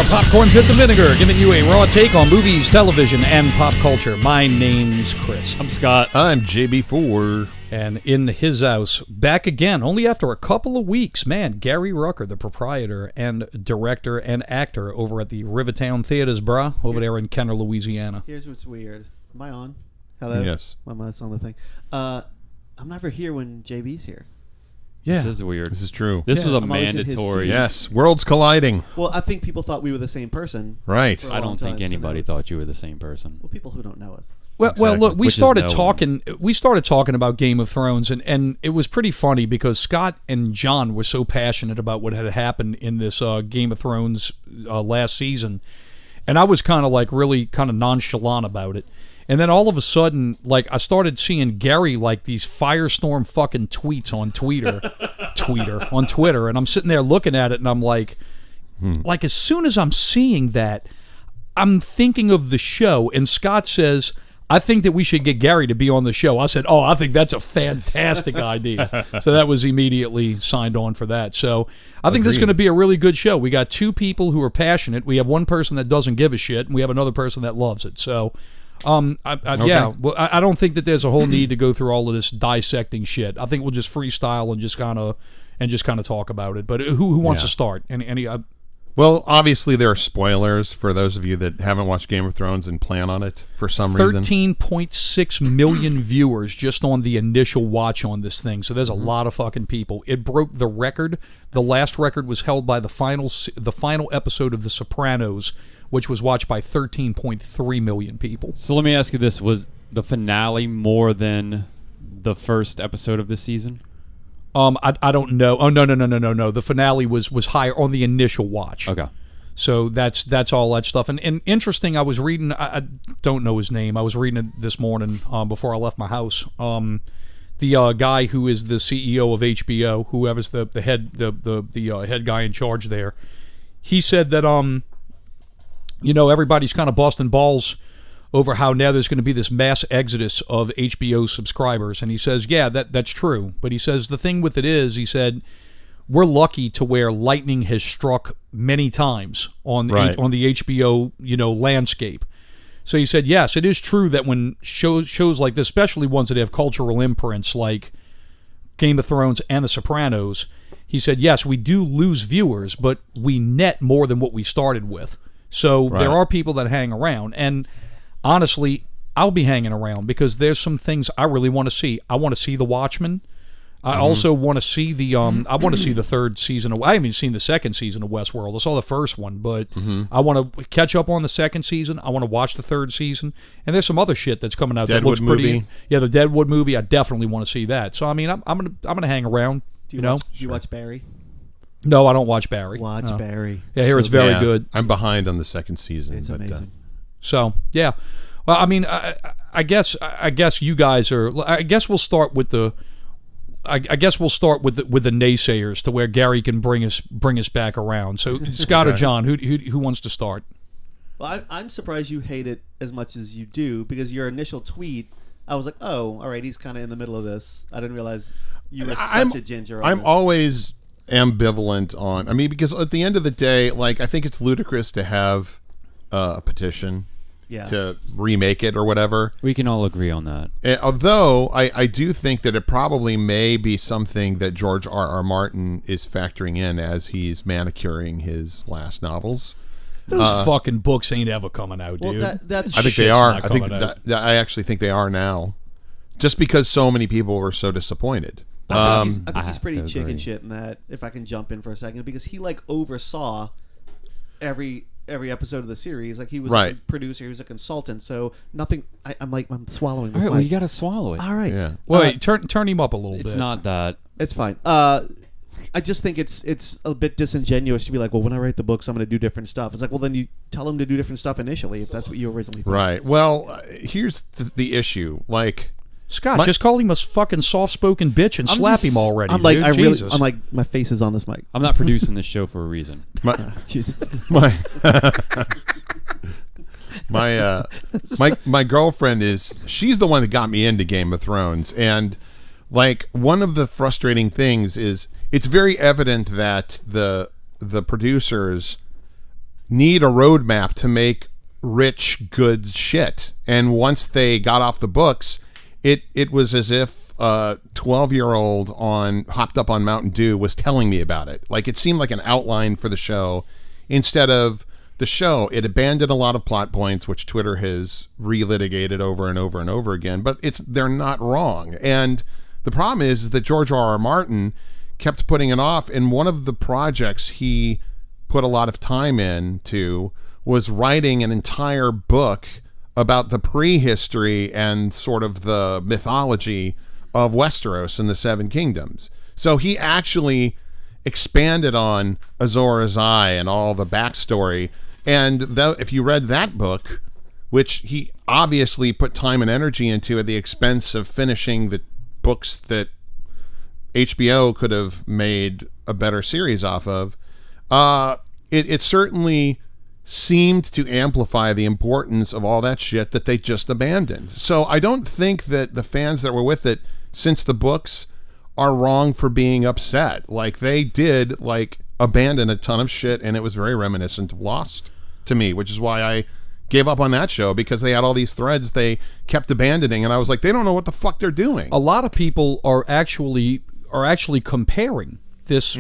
Popcorn, Piss, and Vinegar, giving you a raw take on movies, television, and pop culture. My name's Chris. I'm Scott. I'm JB4. And in his house, back again, only after a couple of weeks, man, Gary Rucker, the proprietor and director and actor over at the Rivertown Theaters, over there in Kenner, Louisiana. Here's what's weird. Am I on? Hello? Yes. My mic's on the thing. I'm never here when JB's here. Yeah. This is weird. This is true. This was a I'm always in his mandatory. seat. Yes. Worlds colliding. Well, I think people thought we were the same person. Right. For a I long don't think time, so anybody now thought you were the same person. Well, people who don't know us. Well, Exactly. look, we Which is started no talking. We started talking about Game of Thrones, and it was pretty funny because Scott and John were so passionate about what had happened in this Game of Thrones last season, and I was kind of like really kind of nonchalant about it. And then all of a sudden, like I started seeing Gary like these firestorm fucking tweets on Twitter, and I'm sitting there looking at it, and I'm like as soon as I'm seeing that, I'm thinking of the show, and Scott says, I think that we should get Gary to be on the show. I said, oh, I think that's a fantastic idea. So that was immediately signed on for that. So I think this is going to be a really good show. We got two people who are passionate. We have one person that doesn't give a shit, and we have another person that loves it. So, yeah, well, I don't think that there's a whole need to go through all of this dissecting shit. I think we'll just freestyle and just kind of talk about it. But who wants to start? Well, obviously there are spoilers for those of you that haven't watched Game of Thrones and plan on it for some reason. 13.6 million viewers just on the initial watch on this thing. So there's a lot of fucking people. It broke the record. The last record was held by the final episode of The Sopranos, which was watched by 13.3 million people. So let me ask you this. Was the finale more than the first episode of this season? I don't know. Oh, no. The finale was higher on the initial watch. Okay. So that's all that stuff. And interesting, I was reading, I don't know his name. I was reading it this morning before I left my house. The guy who is the CEO of HBO, whoever's the head the head guy in charge there, he said that everybody's kind of busting balls over how now there's going to be this mass exodus of HBO subscribers. And he says, yeah, that's true. But he says the thing with it is, he said, we're lucky to where lightning has struck many times on the HBO, landscape. So he said, yes, it is true that when shows like this, especially ones that have cultural imprints like Game of Thrones and The Sopranos, he said, yes, we do lose viewers, but we net more than what we started with. So there are people that hang around. And honestly, I'll be hanging around because there's some things I really want to see. I want to see The Watchmen. I also want to see the third season of. I haven't even seen the second season of Westworld. I saw the first one, but I want to catch up on the second season. I want to watch the third season, and there's some other shit that's coming out that looks pretty. Movie. Yeah, the Deadwood movie. I definitely want to see that. So I mean, I'm gonna hang around. Do you watch Barry? No, I don't watch Barry. Watch Barry. Yeah, I hear it's very good. I'm behind on the second season. It's amazing. So yeah, well, I mean, I guess you guys are. I guess we'll start with the. I guess we'll start with the naysayers to where Gary can bring us back around. So Scott or John, who wants to start? Well, I'm surprised you hate it as much as you do because your initial tweet, I was like, oh, all right, he's kind of in the middle of this. I didn't realize you were such a ginger. I'm always ambivalent on. I mean, because at the end of the day, like I think it's ludicrous to have a petition to remake it or whatever. We can all agree on that. Although I do think that it probably may be something that George R.R. Martin is factoring in as he's manicuring his last novels. Those fucking books ain't ever coming out, dude. Well, that's I think they are. I actually think they are now, just because so many people were so disappointed. I think he's pretty chicken shit in that. If I can jump in for a second, because he oversaw every episode of the series. Like he was a producer, he was a consultant. So nothing. I'm swallowing this. All right, well, you got to swallow it. All right. Yeah. Wait, turn him up a little bit. It's not that. It's fine. I just think it's a bit disingenuous to be like, well, when I write the books, I'm going to do different stuff. It's like, well, then you tell him to do different stuff initially if that's what you originally thought. Right. Well, here's the issue. Like, Scott, just call him a fucking soft-spoken bitch and slap him already. I'm like, dude. I'm like, my face is on this mic. I'm not producing this show for a reason. My girlfriend she's the one that got me into Game of Thrones, and like one of the frustrating things is it's very evident that the producers need a roadmap to make rich, good shit. And once they got off the books, it was as if a 12-year-old hopped up on Mountain Dew was telling me about it. Like, it seemed like an outline for the show instead of the show. It abandoned a lot of plot points, which Twitter has relitigated over and over and over again, but they're not wrong. And the problem is that George R.R. Martin kept putting it off, and one of the projects he put a lot of time into was writing an entire book about the prehistory and sort of the mythology of Westeros and the Seven Kingdoms. So he actually expanded on Azor Ahai and all the backstory. And if you read that book, which he obviously put time and energy into at the expense of finishing the books that HBO could have made a better series off of, it certainly seemed to amplify the importance of all that shit that they just abandoned. So I don't think that the fans that were with it since the books are wrong for being upset. Like, they did abandon a ton of shit, and it was very reminiscent of Lost to me, which is why I gave up on that show, because they had all these threads they kept abandoning, and I was like, they don't know what the fuck they're doing. A lot of people are actually comparing this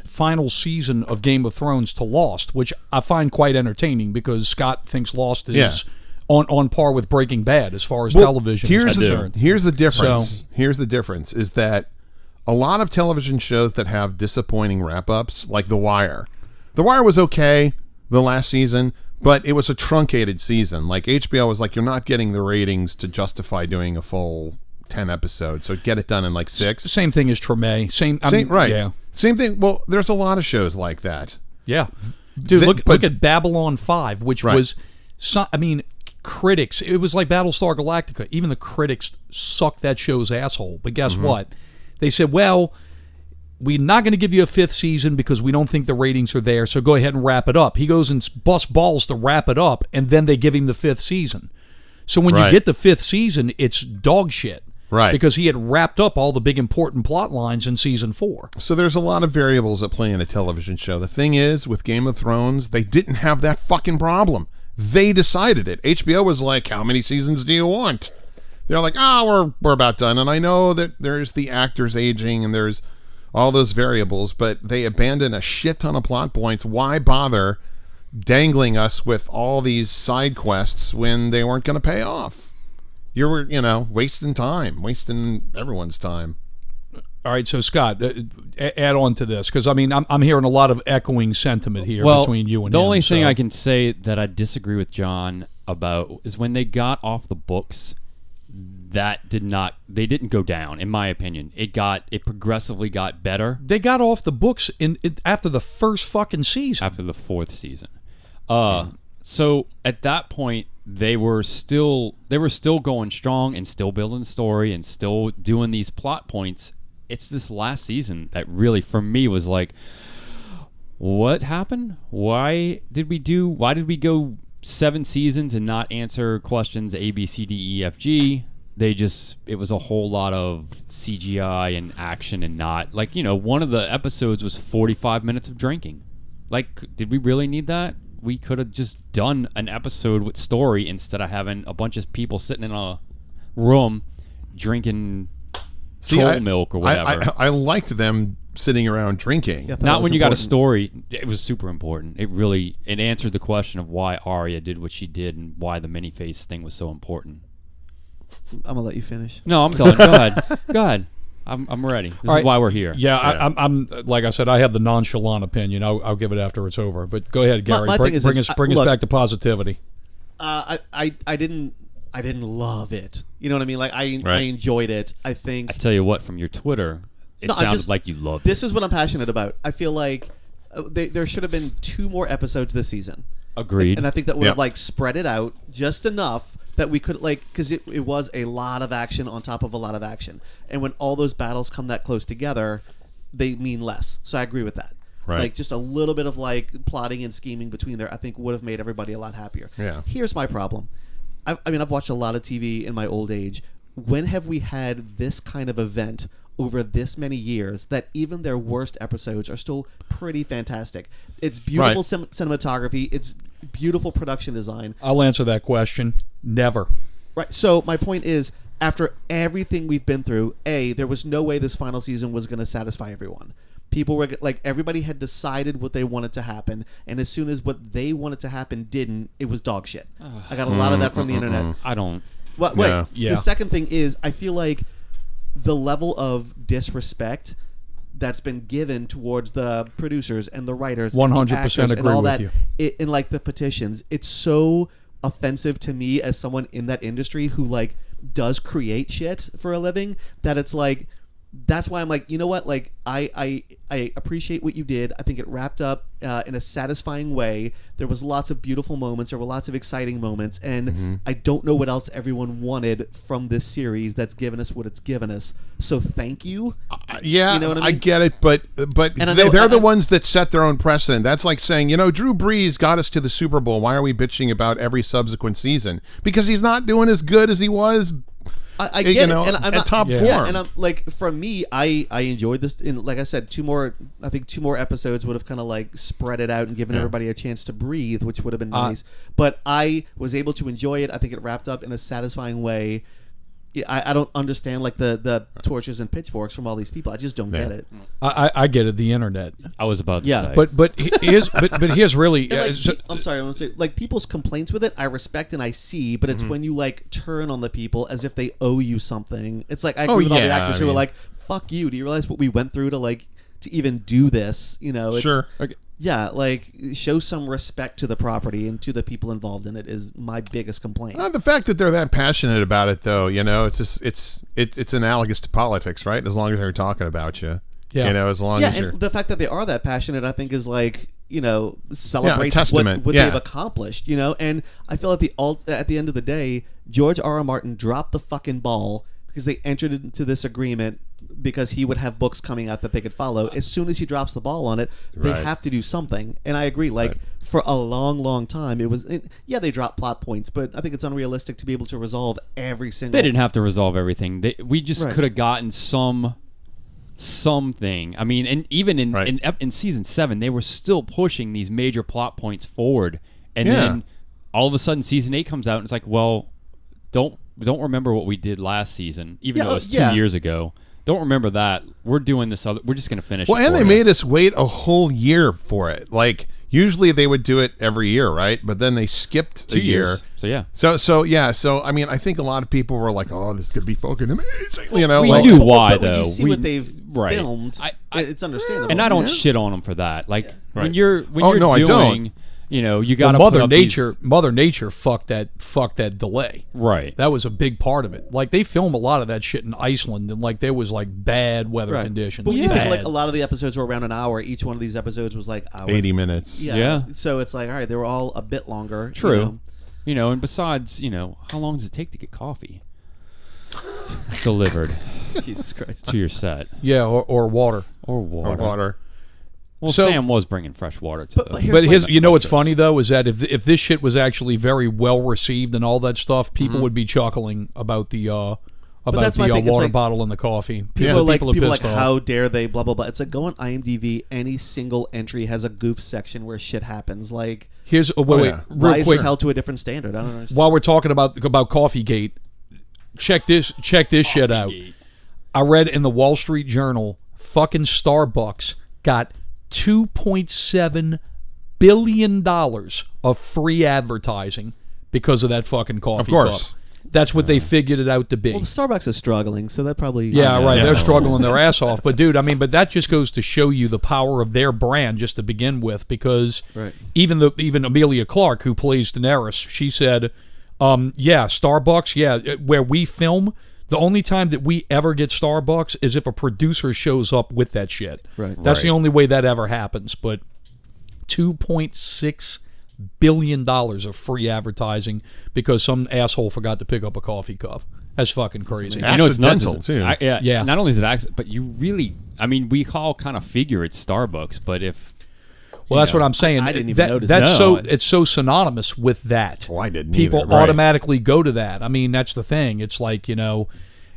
final season of Game of Thrones to Lost, which I find quite entertaining, because Scott thinks Lost is on par with Breaking Bad as far as television is concerned. Here's the difference. Here's the difference is that a lot of television shows that have disappointing wrap-ups, like The Wire. The Wire was okay the last season, but it was a truncated season. Like, HBO was like, you're not getting the ratings to justify doing a full 10 episodes, so get it done in 6. Same thing as Treme. Same right. Yeah. Same thing. Well, there's a lot of shows like that. Yeah. Dude, look at Babylon 5, which was, critics, it was like Battlestar Galactica. Even the critics sucked that show's asshole. But guess what? They said, well, we're not going to give you a 5th season because we don't think the ratings are there, so go ahead and wrap it up. He goes and busts balls to wrap it up, and then they give him the 5th season. So when you get the 5th season, it's dog shit. Right. Because he had wrapped up all the big important plot lines in season 4. So there's a lot of variables at play in a television show. The thing is, with Game of Thrones, they didn't have that fucking problem. They decided it. HBO was like, how many seasons do you want? They're like, we're about done. And I know that there's the actors aging and there's all those variables, but they abandoned a shit ton of plot points. Why bother dangling us with all these side quests when they weren't going to pay off? You were, wasting time, wasting everyone's time. All right, so Scott, add on to this, because I'm hearing a lot of echoing sentiment here between you and the him. The only thing I can say that I disagree with John about is when they got off the books, they didn't go down, in my opinion. It progressively got better. They got off the books after the first fucking season. After the 4th season. So at that point, they were still going strong and still building the story and still doing these plot points. It's this last season that really, for me, was like, what happened? Why did we go 7 seasons and not answer questions A, B, C, D, E, F, G? It was a whole lot of CGI and action and not, one of the episodes was 45 minutes of drinking. Did we really need that? We could have just done an episode with story instead of having a bunch of people sitting in a room drinking troll milk or whatever. I liked them sitting around drinking. Yeah, not when you got a story. It was super important. It answered the question of why Arya did what she did and why the mini-face thing was so important. I'm going to let you finish. No, I'm done. Go ahead. Go ahead. I'm ready. This is why we're here. Yeah, I'm like I said, I have the nonchalant opinion. I'll give it after it's over. But go ahead, Gary. Bring us back to positivity. I didn't love it. You know what I mean? I enjoyed it. I think. I tell you what, from your Twitter, it sounded like you loved it. This is what I'm passionate about. I feel like there should have been 2 more episodes this season. Agreed. And I think that would have spread it out just enough that we could because it was a lot of action on top of a lot of action, and when all those battles come that close together, they mean less. So I agree with that. Right. Just a little bit of plotting and scheming between there, I think would have made everybody a lot happier. Yeah. Here's my problem. I've watched a lot of TV in my old age. When have we had this kind of event over this many years that even their worst episodes are still pretty fantastic. It's beautiful cinematography. It's beautiful production design. I'll answer that question. Never. Right. So my point is, after everything we've been through, there was no way this final season was going to satisfy everyone. People were like, everybody had decided what they wanted to happen, and as soon as what they wanted to happen didn't, it was dog shit. I got a lot of that from the internet. I don't. Well, wait. No. Yeah. The second thing is, I feel like the level of disrespect that's been given towards the producers and the writers, 100% and the actors agree and all with that, you. In like the petitions, it's so offensive to me as someone in that industry who like does create shit for a living, that it's like, that's why I'm like, you know what, like I appreciate what you did. I think it wrapped up in a satisfying way. There was lots of beautiful moments, there were lots of exciting moments, and I don't know what else everyone wanted from this series that's given us what it's given us. So thank you. Yeah, You know what I I mean? get it, but And I know- they're the I- ones that set their own precedent. That's like saying, Drew Brees got us to the Super Bowl. Why are we bitching about every subsequent season? Because he's not doing as good as he was. I get it, and I'm at not, top form. Yeah, and I'm like, for me, I enjoyed this. And like I said, two more episodes would have kind of like spread it out and given everybody a chance to breathe, which would have been nice. But I was able to enjoy it. I think it wrapped up in a satisfying way. I don't understand like the torches and pitchforks from all these people. I just don't get it. I get it. The internet. I was about to Yeah. say. But here's really. And, like, I'm sorry, I want to say, like, people's complaints with it, I respect and I see, but it's when you like turn on the people as if they owe you something. It's like, I agree with all the yeah, actors I who are mean- like, "Fuck you! Do you realize what we went through to even do this?" It's, Sure. Okay. Yeah, like, show some respect to the property and to the people involved in it is my biggest complaint. The fact that they're that passionate about it, though, it's just it's analogous to politics, right? As long as they're talking about you, Yeah. as long Yeah, as you're. and the fact that they are that passionate, I think, is like, celebrates testament. what Yeah. they've accomplished, and I feel at the end of the day, George R.R. Martin dropped the fucking ball because they entered into this agreement because he would have books coming out that they could follow. As soon as he drops the ball on it, they Right. have to do something. And I agree, for a long, long time, they dropped plot points, but I think it's unrealistic to be able to resolve every single... They didn't have to resolve everything. We just Right. could have gotten something. I mean, and even in season 7, they were still pushing these major plot points forward, and then all of a sudden, season 8 comes out, and it's like, well, don't remember what we did last season, even though it was 2 years ago. Don't remember that. We're doing this other. We're just going to finish. Well, it and for they you. made us wait a whole year for it. Like usually they would do it every year, right? But then they skipped 2 a year. years. So yeah. So I mean, I think a lot of people were like, "Oh, this could be fucking amazing," We like, knew why, but when though. you see what they've filmed, it's understandable. And I don't shit on them for that. Like when Right. you're no, I doing, don't. you got to Mother Nature fucked that delay. Right. That was a big part of it. Like they film a lot of that shit in Iceland, and like there was like bad weather conditions. But when you think Bad. like a lot of the episodes were around an hour, each one of these episodes was like hour. 80 minutes. Yeah. So it's like, all right, they were all a bit longer. True. And besides, how long does it take to get coffee delivered Jesus Christ. to your set Yeah, or water. or water? Or water. Well, So- Sam was bringing fresh water to But the. here's But my- you know what's funny though is that if this shit was actually very well received and all that stuff, people would be chuckling about the that's my thing. It's water like- bottle and the coffee. People are like, are people are like, pissed off. how dare they? Blah blah blah. It's like, go on IMDb. Any single entry has a goof section where shit happens. Like, Here's wait, yeah. real why is quick. this held to a different standard? I don't understand. While we're talking about Coffeegate, check this shit out. I read in the Wall Street Journal, fucking Starbucks got $2.7 billion of free advertising because of that fucking coffee Of course. cup. That's what they figured it out to be. Well, the Starbucks is struggling, so that probably Yeah, right. Yeah. They're struggling their ass off. But, dude, but that just goes to show you the power of their brand just to begin with, because Right. even Amelia Clark, who plays Daenerys, she said, Starbucks, where we film, the only time that we ever get Starbucks is if a producer shows up with that shit. Right. That's the only way that ever happens. But $2.6 billion of free advertising because some asshole forgot to pick up a coffee cup. That's fucking crazy. It's nuts. Accidental, too. Yeah. Not only is it accident, but you really. I mean, we all kind of figure it's Starbucks, but if. Well, that's what I'm saying. I didn't even notice that's that. it's so synonymous with that. Oh, I didn't People either. Right. automatically go to that. I mean, that's the thing. It's like,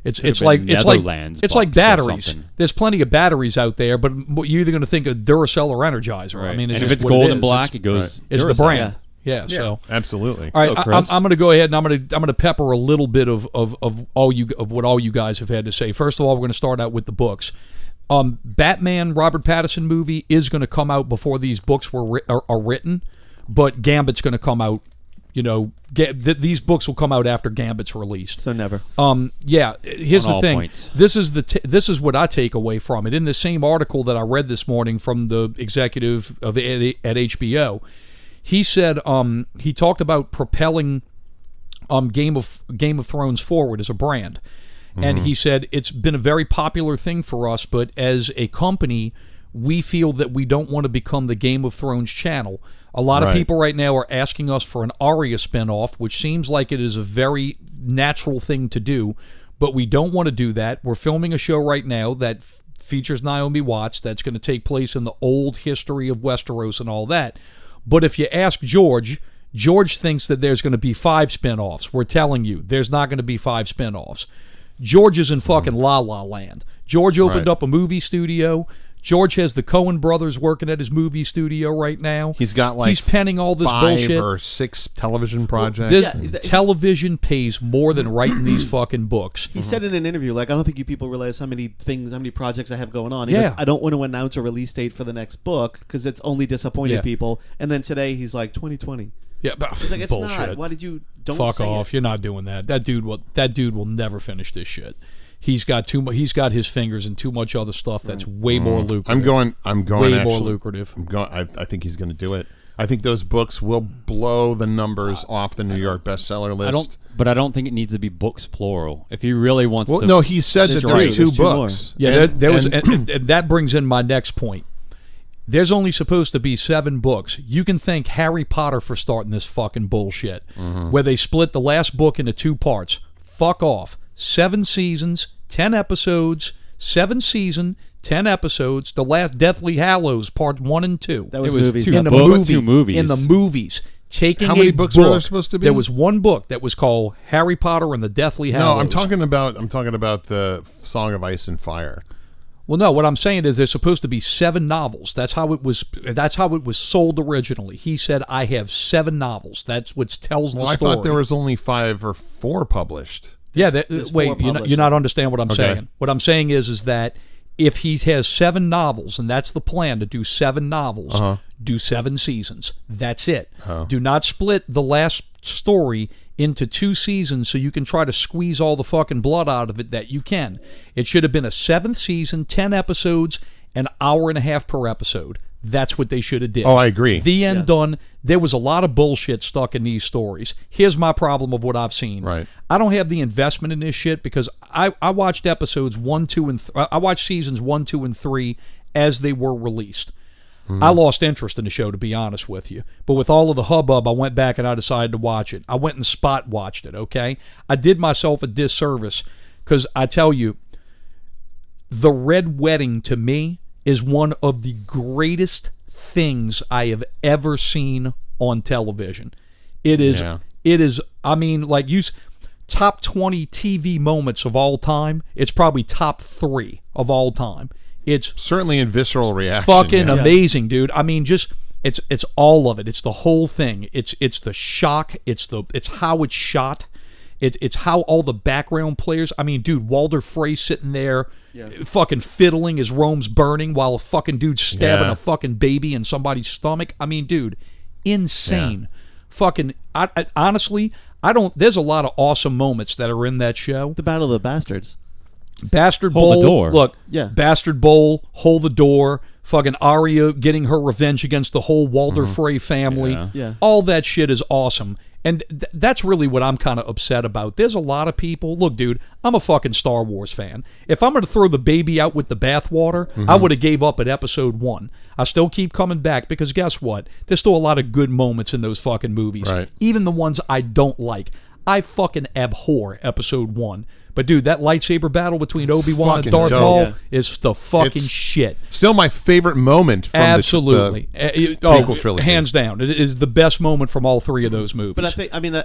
It's Could've like been it's like Netherlands it's like bucks or batteries. something. There's plenty of batteries out there, but you're either going to think of Duracell or Energizer. Right. I mean, it's and if just it's what gold it and is. black, it goes. It's the Duracell. brand. Yeah. So Absolutely. all right, Go, Chris. I'm going to go ahead and I'm going to pepper a little bit of what all you guys have had to say. First of all, we're going to start out with the books. Batman Robert Pattinson movie is going to come out before these books are written, but Gambit's going to come out. You know, these books will come out after Gambit's released. So never. Yeah. Here's On the all thing. points. This is what I take away from it. In the same article that I read this morning from the executive at HBO, he said he talked about propelling Game of Thrones forward as a brand. And he said it's been a very popular thing for us, but as a company, we feel that we don't want to become the Game of Thrones channel. A lot of people right now are asking us for an Arya spinoff, which seems like it is a very natural thing to do, but we don't want to do that. We're filming a show right now that features Naomi Watts that's going to take place in the old history of Westeros and all that. But if you ask George thinks that there's going to be 5 spinoffs. We're telling you, there's not going to be 5 spinoffs. George is in fucking La La Land. George opened up a movie studio. George has the Coen brothers working at his movie studio right now. He's got like he's penning all this 5 bullshit. or 6 television projects. This television pays more than writing these fucking books. He said in an interview, like, I don't think you people realize how many projects I have going on. He Yeah. goes, I don't want to announce a release date for the next book because it's only disappointed Yeah. people. And then today he's like, 2020. Yeah, but He's like, it's bullshit. not. Why did you don't Fuck say off! it? You're not doing that. That dude will never finish this shit. He's got too much. He's got his fingers in too much other stuff that's way more lucrative. I'm going. Way actually, more lucrative. I'm going. I think he's going to do it. I think those books will blow the numbers off the New York bestseller list. I don't think it needs to be books plural. If he really wants Well, to. no, he said that There's there's two 2 more. books. Yeah, And- there was, and- and that brings in my next point. There's only supposed to be 7 books. You can thank Harry Potter for starting this fucking bullshit, where they split the last book into 2 parts. Fuck off. 7 seasons, 10 episodes, 7 season, 10 episodes. The last Deathly Hallows, part 1 and 2. That was, It was movies. two not in the books, movie, 2 movies. in the movies. Taking How many a books book, were there supposed to be? There was 1 book that was called Harry Potter and the Deathly Hallows. No, I'm talking about the Song of Ice and Fire. Well, no. What I'm saying is there's supposed to be 7 novels. That's how it was. That's how it was sold originally. He said, "I have 7 novels." That's what tells the Well, I story. thought there was only 5 or 4 published. Yeah. there's 4 Wait, published. you're not understand what I'm Okay. saying. What I'm saying is that if he has 7 novels, and that's the plan to do 7 novels, do 7 seasons. That's it. Do not split the last story into 2 seasons so you can try to squeeze all the fucking blood out of it that you can. It should have been a 7th season, 10 episodes, an hour and a half per episode. That's what they should have did. Oh, I agree. The end done. There was a lot of bullshit stuck in these stories. Here's my problem of what I've seen. Right. I don't have the investment in this shit because I watched episodes 1, 2, and I watched seasons 1, 2, and 3 as they were released. I lost interest in the show, to be honest with you. But with all of the hubbub, I went back and I decided to watch it. I went and spot watched it, okay? I did myself a disservice because I tell you, The Red Wedding to me is one of the greatest things I have ever seen on television. It is, I mean, like top 20 TV moments of all time. It's probably top 3 of all time. It's Certainly in visceral reaction. fucking yeah. amazing, dude. I mean, just it's all of it. It's the whole thing. It's the shock. It's how it's shot. It's how all the background players. I mean, dude, Walder Frey sitting there, fucking fiddling as Rome's burning while a fucking dude's stabbing Yeah. a fucking baby in somebody's stomach. I mean, dude, insane. Fucking. I honestly, I don't. There's a lot of awesome moments that are in that show. The Battle of the Bastards. Bastard Hold Bowl. the door. Look, Yeah. Bastard Bowl, Hold the Door, fucking Arya getting her revenge against the whole Walder Frey family. Yeah. All that shit is awesome. And that's really what I'm kind of upset about. There's a lot of people. Look, dude, I'm a fucking Star Wars fan. If I'm going to throw the baby out with the bathwater, I would have gave up at episode 1. I still keep coming back because guess what? There's still a lot of good moments in those fucking movies. Right. Even the ones I don't like. I fucking abhor episode 1. But dude, that lightsaber battle between Obi-Wan and fucking Darth dope. Maul Yeah. is the fucking shit. Still my favorite moment from Absolutely. the prequel trilogy. Hands down. It is the best moment from all three of those movies. But I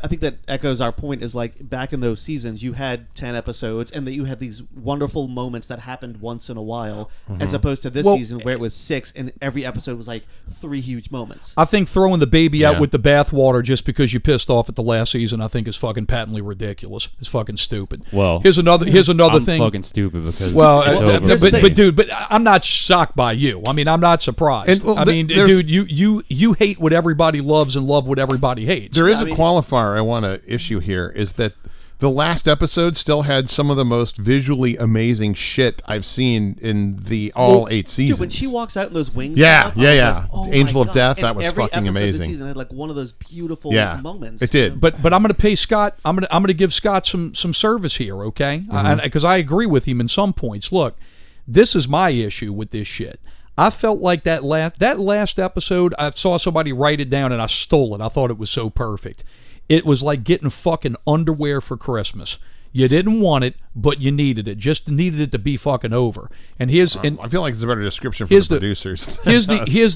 think that echoes our point. Is like back in those seasons, you had 10 episodes, and that you had these wonderful moments that happened once in a while, as opposed to this season where it was 6, and every episode was like 3 huge moments. I think throwing the baby out Yeah. with the bathwater just because you pissed off at the last season, I think is fucking patently ridiculous. It's fucking stupid. Well, here's another I'm thing. fucking stupid because Well, it's over. but dude, I'm not shocked by you. I mean, I'm not surprised. And, well, I mean, there's- dude, you hate what everybody loves and love what everybody hates. There is a qualifier I want to issue here, is that the last episode still had some of the most visually amazing shit I've seen in all 8 seasons. Dude, when she walks out in those wings, Yeah, stuff, I was yeah. like, oh my Angel of God. Death, And that was every fucking episode amazing. This season had like one of those beautiful moments. it did. But I'm going to pay Scott. I'm going to give Scott some service here, okay? Because I agree with him in some points. Look, this is my issue with this shit. I felt like that last episode, I saw somebody write it down and I stole it. I thought it was so perfect. It was like getting fucking underwear for Christmas. You didn't want it, but you needed it. Just needed it to be fucking over. And I feel like it's a better description for here's the the- producers. here's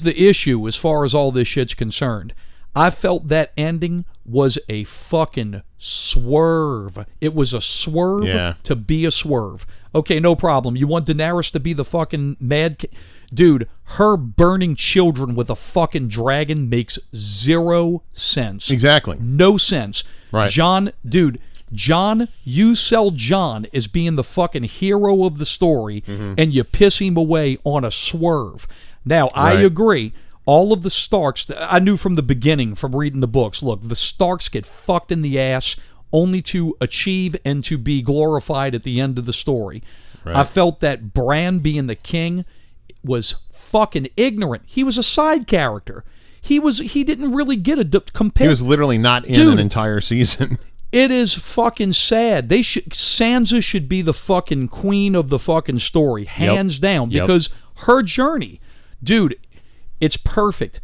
the issue as far as all this shit's concerned. I felt that ending was a fucking swerve. It was a swerve to be a swerve. Okay, no problem. You want Daenerys to be the fucking dude, her burning children with a fucking dragon makes 0 sense. Exactly. No sense. Right. John, you sell John as being the fucking hero of the story, and you piss him away on a swerve. Now, I Right. agree. All of the Starks, I knew from the beginning, from reading the books, look, the Starks get fucked in the ass only to achieve and to be glorified at the end of the story. Right. I felt that Bran being the king was fucking ignorant. He was a side character. He didn't really get a compare. He was literally not in an entire season. It is fucking sad. Sansa should be the fucking queen of the fucking story, hands down, because her journey, dude, it's perfect.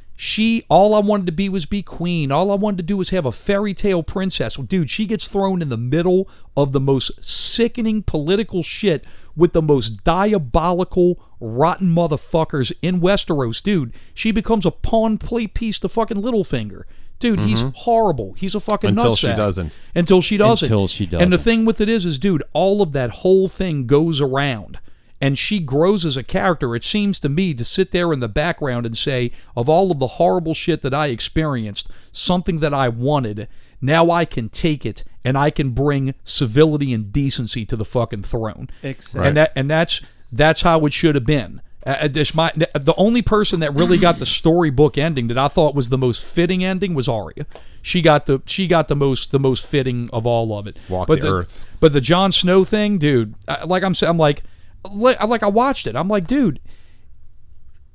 All I wanted to be was be queen. All I wanted to do was have a fairy tale princess. Well, dude, she gets thrown in the middle of the most sickening political shit with the most diabolical, rotten motherfuckers in Westeros, dude. She becomes a pawn play piece to fucking Littlefinger. Dude, he's horrible. He's a fucking Until nutsack. she doesn't. Until she doesn't. Until she doesn't. And the thing with it is, dude, all of that whole thing goes around. And she grows as a character. It seems to me to sit there in the background and say, of all of the horrible shit that I experienced, something that I wanted, now I can take it and I can bring civility and decency to the fucking throne. Exactly. And that's how it should have been. The only person that really got the storybook ending that I thought was the most fitting ending was Arya. She got the most fitting of all of it. Walk the earth. But the Jon Snow thing, dude, I watched it. I'm like, dude,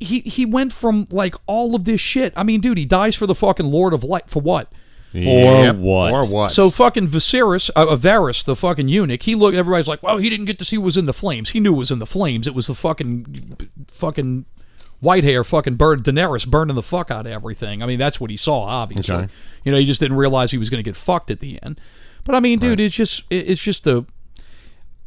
he went from like all of this shit. I mean, dude, he dies for the fucking Lord of Light for what? For what? For what? So fucking Varys, the fucking eunuch, everybody's like, well, he didn't get to see what was in the flames. He knew it was in the flames. It was the fucking white hair fucking Daenerys burning the fuck out of everything. I mean, that's what he saw, obviously. Okay. You know, he just didn't realize he was going to get fucked at the end. But I mean, dude, it's just the...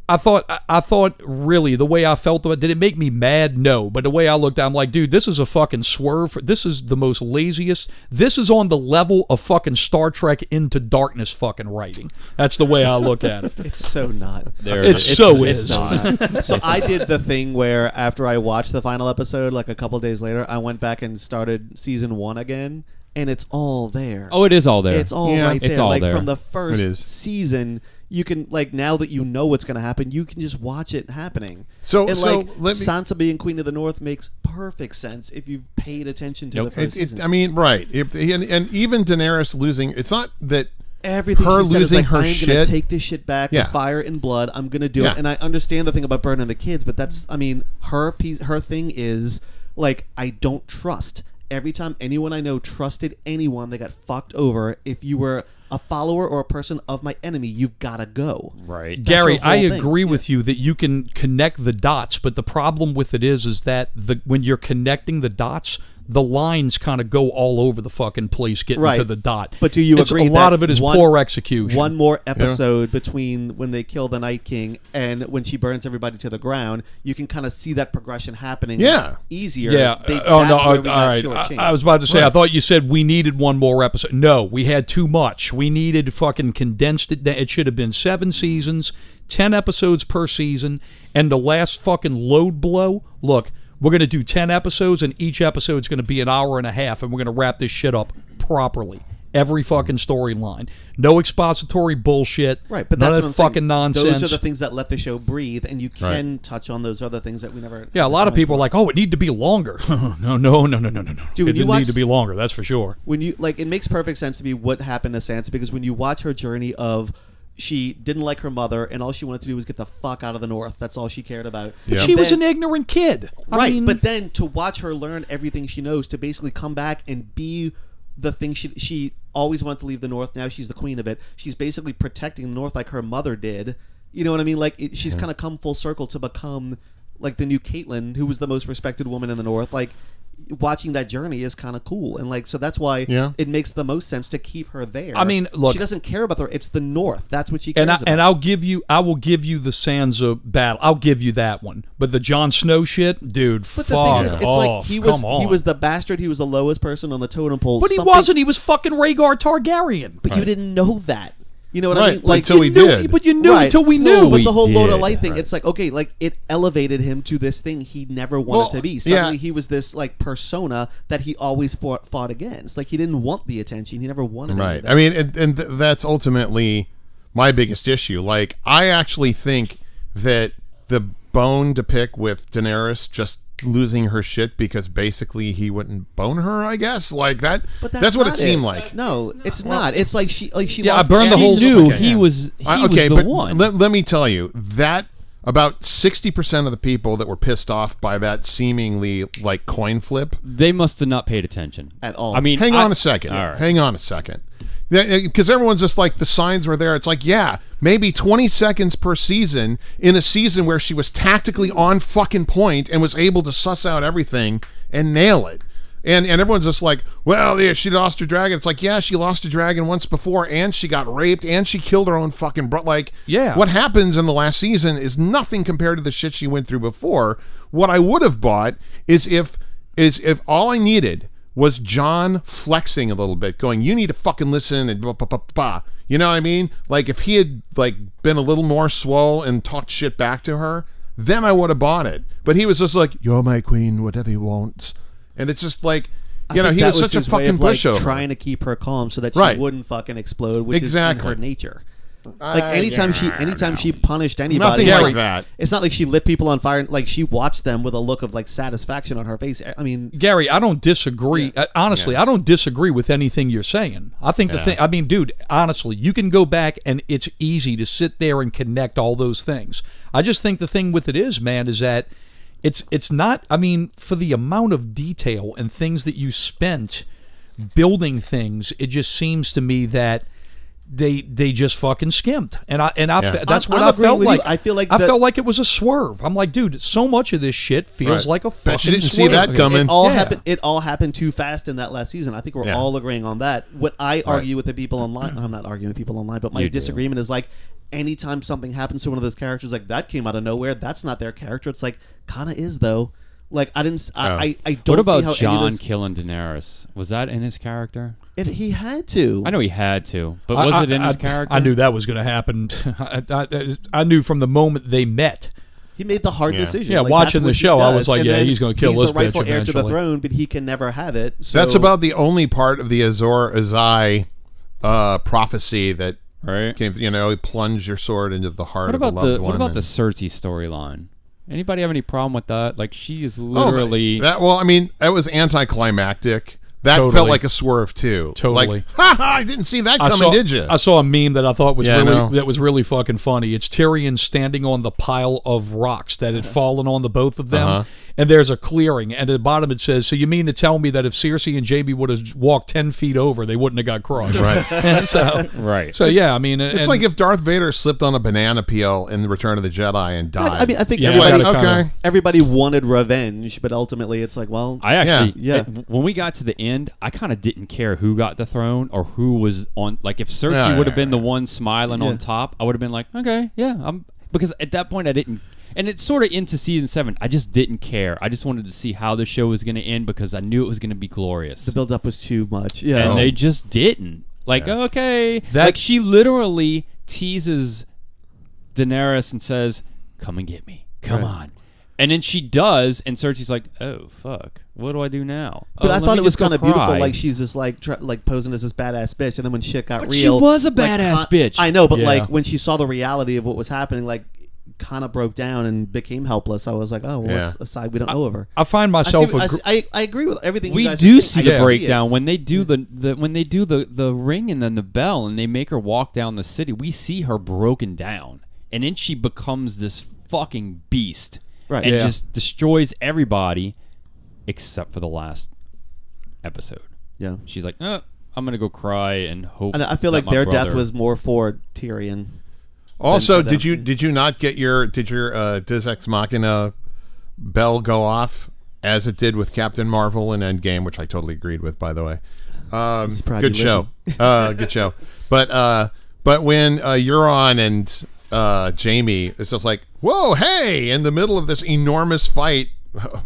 I thought really the way I felt about it, did it make me mad? No. But the way I looked at it, I'm like, dude, this is a fucking swerve. This is the most laziest. This is on the level of fucking Star Trek Into Darkness fucking writing. That's the way I look at it. It's so not. It's not. So I did the thing where after I watched the final episode, like a couple days later, I went back and started season 1 again, and it's all there. Oh, it is all there. It's all right there. It's all like there. from the It first is. season, you can like now that you know what's going to happen, you can just watch it happening. So and let me. Sansa being Queen of the North makes perfect sense if you've paid attention to the first season. I mean, right. And even Daenerys losing. It's not that Everything her she said is losing like, her I'm shit. gonna take this shit back Yeah. with fire and blood. I'm gonna do Yeah. it. And I understand the thing about burning the kids, but that's, I mean, her thing is like, I don't trust. Every time anyone I know trusted anyone, they got fucked over. If you were a follower or a person of my enemy, you've got to go. Right. That's Gary, her whole I thing. agree with you that you can connect the dots, but the problem with it is that when you're connecting the dots, the lines kind of go all over the fucking place getting to the dot. But do you agree a lot of it is poor execution? One more episode between when they kill the Night King and when she burns everybody to the ground, you can kind of see that progression happening easier. Yeah. I was about to say, I thought you said we needed one more episode. No, we had too much. We needed fucking condensed it. It should have been 7 seasons, 10 episodes per season, and the last fucking load blow, look, we're going to do 10 episodes, and each episode's going to be an hour and a half, and we're going to wrap this shit up properly. Every fucking storyline. No expository bullshit. Right, but none that's of what I'm fucking saying. nonsense. Those are the things that let the show breathe, and you can touch on those other things that we never... Yeah, a lot of people are like, oh, it needed to be longer. No. Dude, it didn't need to be longer, that's for sure. When you it makes perfect sense to me what happened to Sansa, because when you watch her journey of... She didn't like her mother, and all she wanted to do was get the fuck out of the North. That's all she cared about. But she was an ignorant kid. I mean, but then to watch her learn everything she knows, to basically come back and be the thing she always wanted to leave the North. Now she's the queen of it. She's basically protecting the North like her mother did. You know what I mean? Like she's kind of come full circle to become like the new Caitlyn, who was the most respected woman in the North. Like watching that journey is kind of cool, and like so that's why it makes the most sense to keep her there. I mean, look, she doesn't care about it's the North. That's what she cares about. And I will give you the Sansa battle. I'll give you that one. But the Jon Snow shit, dude, but the thing is, it's like he was the bastard. He was the lowest person on the totem pole. But he wasn't. He was fucking Rhaegar Targaryen. But you didn't know that. You know what I mean? Like until we did. But you knew until we knew. But the whole Lord of Light thing, it's like, okay, like it elevated him to this thing he never wanted to be. Suddenly he was this like persona that he always fought against. Like he didn't want the attention. He never wanted it. I mean, and that's ultimately my biggest issue. Like, I actually think that the bone to pick with Daenerys just losing her shit because basically he wouldn't bone her, I guess, like that. But that's what it seemed like. No, it's not. It's like she yeah, lost I burned the whole. Knew he was the one. Let me tell you that about 60% of the people that were pissed off by that seemingly like coin flip, they must have not paid attention at all. I mean, hang on a second. All right. Hang on a second. Because everyone's just like, the signs were there. It's like, yeah, maybe 20 seconds per season in a season where she was tactically on fucking point and was able to suss out everything and nail it. And everyone's just like, well, yeah, she lost her dragon. It's like, yeah, she lost a dragon once before, and she got raped, and she killed her own fucking brother. Like, yeah, what happens in the last season is nothing compared to the shit she went through before. What I would have bought is if all I needed was John flexing a little bit, going, you need to fucking listen, and blah, blah, blah, blah. You know what I mean? Like, if he had like been a little more swole and talked shit back to her, then I would have bought it. But he was just like, you're my queen, whatever you want. And it's just like, you know, he was such a fucking pushover. Like, trying to keep her calm so that she wouldn't fucking explode, which is in her nature. Like anytime she punished anybody, nothing like that. It's not like she lit people on fire. Like she watched them with a look of like satisfaction on her face. I mean, Gary, I don't disagree. Honestly, I don't disagree with anything you're saying. I think the thing. I mean, dude, honestly, you can go back and it's easy to sit there and connect all those things. I just think the thing with it is, man, is that it's not. I mean, for the amount of detail and things that you spent building things, it just seems to me that they just fucking skimped, and that's what I felt like. I felt like it was a swerve. I'm like, dude, so much of this shit feels like a fucking Bet you didn't swerve. see that coming. It all happened too fast in that last season. I think we're all agreeing on that. What I argue with the people online, I'm not arguing with people online, but my disagreement is like, anytime something happens to one of those characters, like that came out of nowhere, that's not their character. It's like, kind of is though. Like I don't. What about see how Jon killing Daenerys? Was that in his character? He had to. I know he had to, but was it in his character? I knew that was going to happen. I knew from the moment they met. He made the hard decision. Yeah, like, watching the show, I was like, yeah, he's going to kill this bitch eventually. He's the rightful heir to the throne, but he can never have it. So. That's about the only part of the Azor Ahai prophecy that came. You know, plunge your sword into the heart of a loved one. What about the Cersei storyline? Anybody have any problem with that? Like, she is literally... Well, I mean, that was anticlimactic. That Totally. felt like a swerve too. Totally. Like, ha ha! I didn't see that coming, did you? I saw a meme that I thought was Yeah, I know. that was really fucking funny. It's Tyrion standing on the pile of rocks that had fallen on the both of them, and there's a clearing, and at the bottom it says, "So you mean to tell me that if Cersei and Jaime would have walked 10 feet over, they wouldn't have got crushed?" Right. So yeah, I mean, It's like if Darth Vader slipped on a banana peel in the Return of the Jedi and died. I mean, I think Yeah, everybody, gotta kinda- okay. everybody wanted revenge, but ultimately it's like, well, I actually, Yeah. when we got to the end, I kind of didn't care who got the throne or who was on. Like, if Cersei Yeah, would have yeah, been the one smiling on top, I would have been like, okay, yeah, because at that point I didn't. And it's sort of into season 7. I just didn't care. I just wanted to see how the show was going to end because I knew it was going to be glorious. the build-up was too much. Yeah, And they just didn't. Like, okay. Like, she literally teases Daenerys and says, come and get me. Come on. And then she does, and Cersei's like, oh, fuck. What do I do now? But I let thought me it was just go kind of beautiful. cry. Like, she's just like like posing as this badass bitch, and then when shit got But real, she was a like, badass bitch. I know, but Yeah. like when she saw the reality of what was happening, like kind of broke down and became helpless. I was like, oh, well, Yeah. that's a side we don't know of her. I find myself. I agree with everything. We you guys do are see saying. the I see breakdown it. when they do the ring and then the bell and they make her walk down the city. We see her broken down, and then she becomes this fucking beast, Right. And Yeah. just destroys everybody except for the last episode. Yeah, She's like, I'm gonna go cry and hope. and I feel that like my their death brother- was more for Tyrion. Also, than for did you not get your Deus Ex Machina bell go off as it did with Captain Marvel and Endgame, which I totally agreed with, by the way. proud Good you show. Good show. But when Euron and Jaime, it's just like, whoa, hey, in the middle of this enormous fight,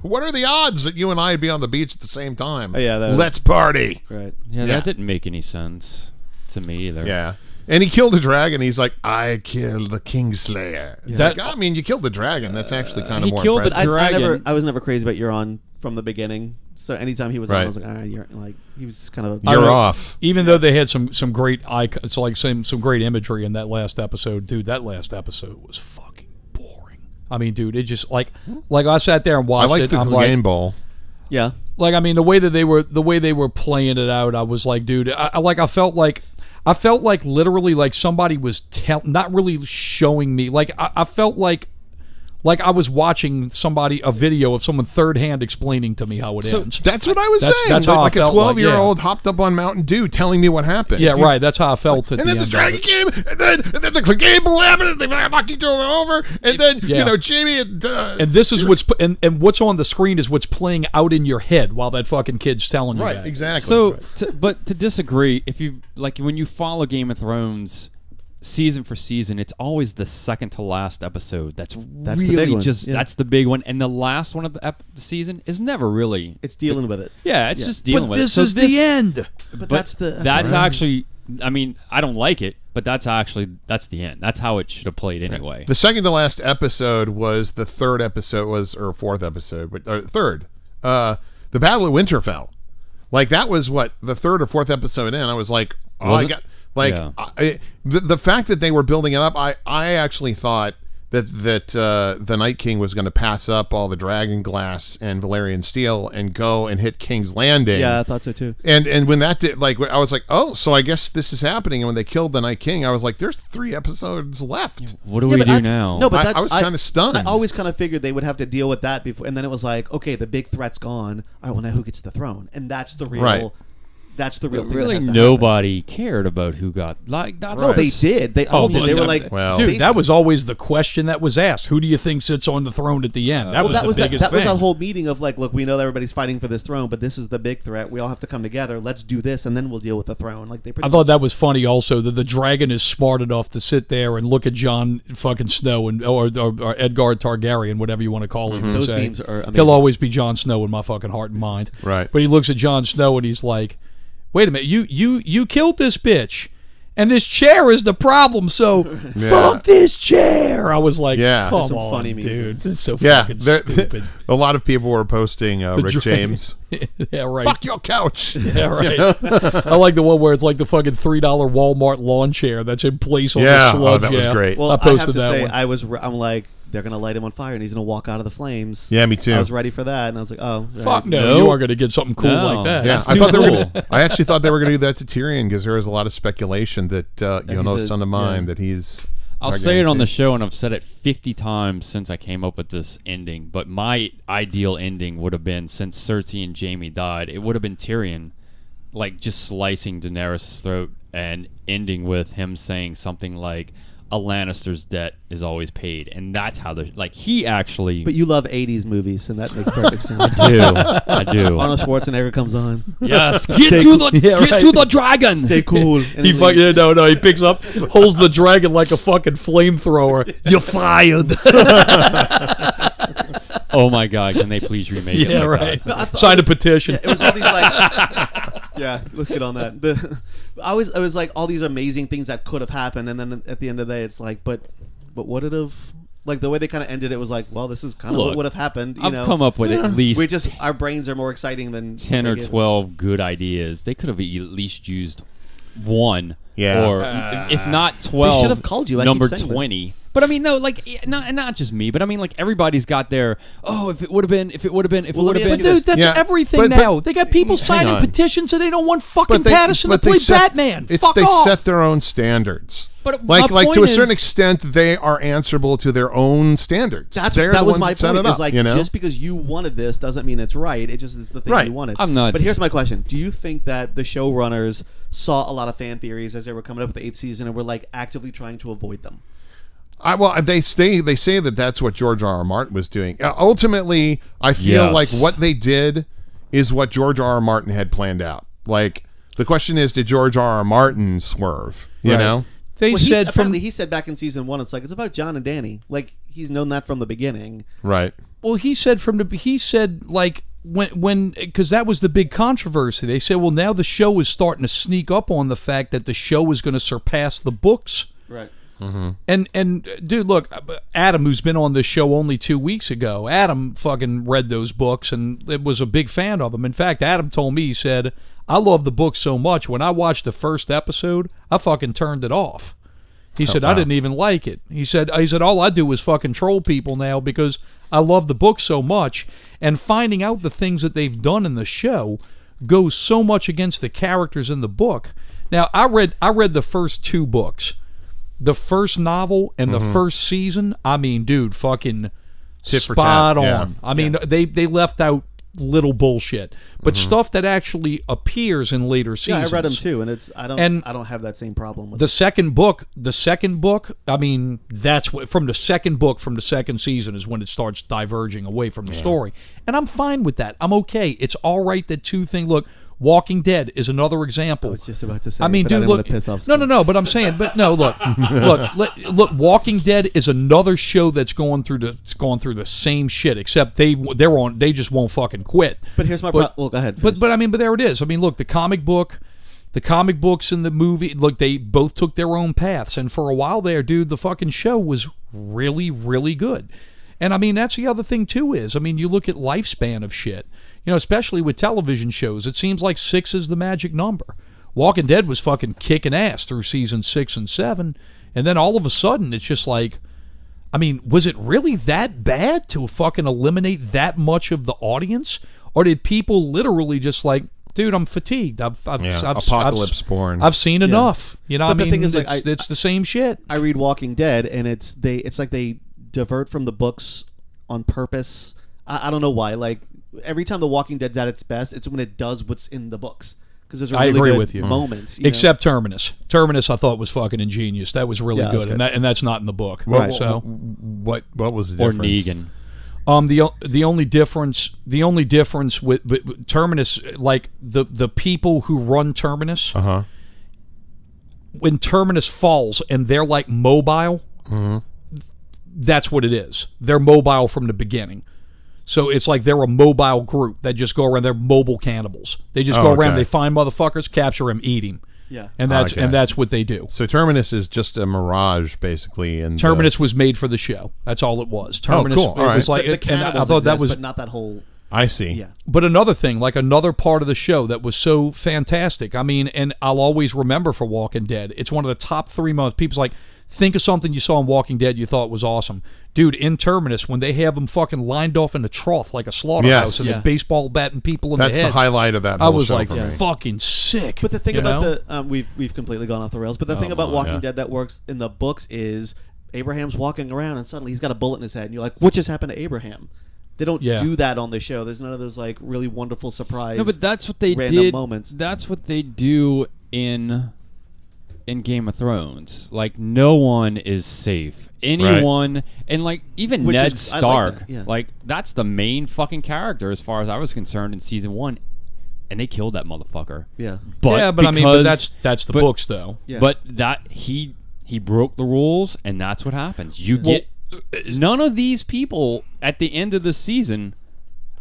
what are the odds that you and I would be on the beach at the same time? Oh, yeah, that was- let's party. Right. Yeah, Yeah. that didn't make any sense to me either. Yeah. And he killed a dragon. He's like, I killed the Kingslayer. It's That- like, I mean, you killed the dragon. That's actually kind of he more killed the impressive. dragon. I was never crazy about Euron from the beginning. So anytime he was on, Right. I was like, you're like he was kind of. You're off. Even though they had some great it's like some great imagery in that last episode, dude. That last episode was fucking boring. I mean, dude, it just like I sat there and I watched liked it. the I'm like, game bowl. Yeah. like I mean, the way they were playing it out, I was like, dude, I felt like literally like somebody was not really showing me. Like I felt like I was watching a video of someone third hand explaining to me how it ends. That's what I was saying. That's how I like a felt 12-year-old hopped up on Mountain Dew telling me what happened. Yeah, right. That's how I felt at And the then the end. dragon of it. came, and then the game bowl happened, and they knocked each other over, and then Yeah. Jamie and this is what's and what's on the screen is what's playing out in your head while that fucking kid's telling you right, that. exactly. So, but to disagree, if you like when you follow Game of Thrones season for season, it's always the second to last episode. That's the really big one, just yeah. that's the big one, and the last one of the season is never really. It's dealing with it. Yeah, it's just dealing But with this it. So is the end. But That's all right. actually. I mean, I don't like it, but that's the end. That's how it should have played anyway. the second to last episode was the third episode or fourth episode, but third. The Battle of Winterfell. Like that was what the third or fourth episode in. I was like, oh, Was I it? got like Yeah. the fact that they were building it up. I actually thought that the Night King was going to pass up all the Dragon Glass and Valyrian Steel and go and hit King's Landing. Yeah, I thought so too. And when that did, like, I was like, oh, so I guess this is happening. And when they killed the Night King, I was like, there's 3 episodes left. What do Yeah, we but do I- now? No, but I was kinda stunned. I always kind of figured they would have to deal with that before, and then it was like, okay, the big threat's gone. All right, well now who gets the throne? And that's the real. Right. That's the real thing. really, that has to nobody cared about who got like that's. happen. No, they did. They all did. They were like, Well- Dude, they- that was always the question that was asked. Who do you think sits on the throne at the end? That Well, was the biggest that was thing. that whole meeting of like, look, we know that everybody's fighting for this throne, but this is the big threat. We all have to come together. Let's do this, and then we'll deal with the throne. Like they. I thought that was funny also that the dragon is smart enough to sit there and look at Jon fucking Snow and or Edgar Targaryen, whatever you want to call him. and Those say, memes are amazing. He'll always be Jon Snow in my fucking heart and mind. Right. But he looks at Jon Snow and he's like, wait a minute, you killed this bitch. And this chair is the problem, so fuck this chair. I was like, Yeah. come There's some on, funny memes. dude. This is so Yeah, fucking stupid. a lot of people were posting Rick dragon. James. Yeah, right. Fuck your couch. Yeah, right. I like the one where it's like the fucking $3 Walmart lawn chair that's in place on Yeah, the sludge. that was great. Well, I I, have posted to that say, one. I'm like, they're gonna light him on fire and he's gonna walk out of the flames. Yeah, me too. I was ready for that, and I was like, oh, Fuck right. no, you are going to get something cool No. like that. Yeah, That's I too thought they were. cool. I actually thought they were going to do that to Tyrion because there was a lot of speculation that he's a- son of mine, yeah. that he's. I'll not say it on the guaranteed. show, and I've said it 50 times since I came up with this ending. But my ideal ending would have been, since Cersei and Jaime died, it would have been Tyrion, like just slicing Daenerys' throat and ending with him saying something like, "A Lannister's debt is always paid," and that's how the he actually. But you love '80s movies, and that makes perfect sense. I do. Arnold Schwarzenegger comes on. Yes, Stay get cool. to the dragon. Stay cool. And He he fucking leaves. no, he picks up, holds the dragon like a fucking flamethrower. You're fired. Oh my god! Can they please remake it? Yeah, like right. that? I thought Sign it a was- petition. Yeah, it was all these like. Yeah, let's get on that. It was like all these amazing things that could have happened, and then at the end of the day, it's like, but what would have, like, the way they kind of ended it was like, well, this is kind of Look, what would have happened. You I've know, come up with at least we just our brains are more exciting than 10 or they gave us. 12 good ideas. They could have at least used one. Yeah. Or if not 12, They should have called you. I keep number saying that. 20. But I mean, no, like not just me, but I mean, like everybody's got their if it would have been, Well, let me But ask you dude, this. that's Yeah, everything but- now. They got people hang signing on. petitions and they don't want fucking But Patterson to play Batman. It's Fuck they off. set their own standards. But like my to a point certain is- extent, they are answerable to their own standards. That the was ones my that set point. it Is up, like, you know? just because you wanted this doesn't mean it's right. It just is the thing Right. you wanted. I'm not- But here's my question: do you think that the showrunners saw a lot of fan theories as they were coming up with the 8th season and were like actively trying to avoid them? They say that that's what George R. R. Martin was doing. Ultimately, I feel Yes. like what they did is what George R. R. Martin had planned out. Like, the question is, did George R. R. Martin swerve? You Right. know? They Well, said from he said back in season 1, it's like it's about John and Danny. Like he's known that from the beginning. Right. he said like when because that was the big controversy. They said, well, now the show is starting to sneak up on the fact that the show is going to surpass the books. Right. And dude, look, Adam, who's been on this show only 2 weeks ago, Adam fucking read those books and was a big fan of them. In fact, Adam told me, he said, I love the book so much. When I watched the first episode, I fucking turned it off. He said, I didn't even like it. He said, all I do is fucking troll people now because I love the book so much. And finding out the things that they've done in the show goes so much against the characters in the book. Now, I read the first 2 books. The first novel and the first season, I mean, dude, fucking Tit for spot tat, on. yeah. I mean, they left out little bullshit, but stuff that actually appears in later Yeah, seasons. I read them too, and I don't have that same problem with The second book, I mean, that's what from the second book from the second season is when it starts diverging away from the story, and I'm fine with that. I'm okay. It's all right that 2 things. Look, Walking Dead is another example. I was just about to say. I mean, but dude, I didn't look. want to piss off No. But I'm saying, but no, look. Look. Walking Dead is another show that's going through the same shit, except they just won't fucking quit. But here's my problem. Well, go ahead. But I mean, but there it is. I mean, look, the comic books and the movie, look, they both took their own paths, and for a while there, dude, the fucking show was really, really good. And I mean, that's the other thing too is, I mean, you look at lifespan of shit. You know, especially with television shows, it seems like 6 is the magic number. Walking Dead was fucking kicking ass through season 6 and 7, and then all of a sudden it's just like, I mean, was it really that bad to fucking eliminate that much of the audience, or did people literally just like, dude, I'm fatigued. Apocalypse porn. I've seen enough. You know, But I the mean, thing is, like, it's the same shit. I read Walking Dead, and it's like they divert from the books on purpose. I don't know why. Like every time The Walking Dead's at its best, it's when it does what's in the books. Because there's a I really agree good with you. moments. You know? Except Terminus. Terminus, I thought was fucking ingenious. That was really Yeah, that's good, good. and that's not in the book. What, So, what was the or difference? Negan. the only difference with Terminus, like the people who run Terminus, when Terminus falls and they're like mobile, that's what it is. They're mobile from the beginning. So it's like they're a mobile group that just go around. They're mobile cannibals. They just go around. okay. They find motherfuckers, capture them, eat him. Yeah. And that's Okay. and that's what they do. So Terminus is just a mirage, basically. And Terminus was made for the show. That's all it was. Terminus cool. All it was right. like, The and I cannibals thought that exist, was. but not that whole. I see. Yeah. But another thing, like another part of the show that was so fantastic. I mean, and I'll always remember for Walking Dead. It's one of the top 3 most. People's like, Think of something you saw in Walking Dead you thought was awesome. Dude, in Terminus, when they have them fucking lined off in a trough like a slaughterhouse and the baseball batting people in the head. That's the highlight of that I whole was show like, for me. fucking sick. But the thing about the we've completely gone off the rails. But the thing about Walking Dead that works in the books is Abraham's walking around and suddenly he's got a bullet in his head, and you're like, what just happened to Abraham? They don't do that on the show. There's none of those like really wonderful surprise. No, but that's what they random moments. That's what they do in Game of Thrones. Like, no one is safe. Anyone, and like even Ned Stark, like that's the main fucking character as far as I was concerned in season 1, and they killed that motherfucker. Yeah, but I mean, that's the books though. Yeah. But that he broke the rules, and that's what happens. You get none of these people at the end of the season.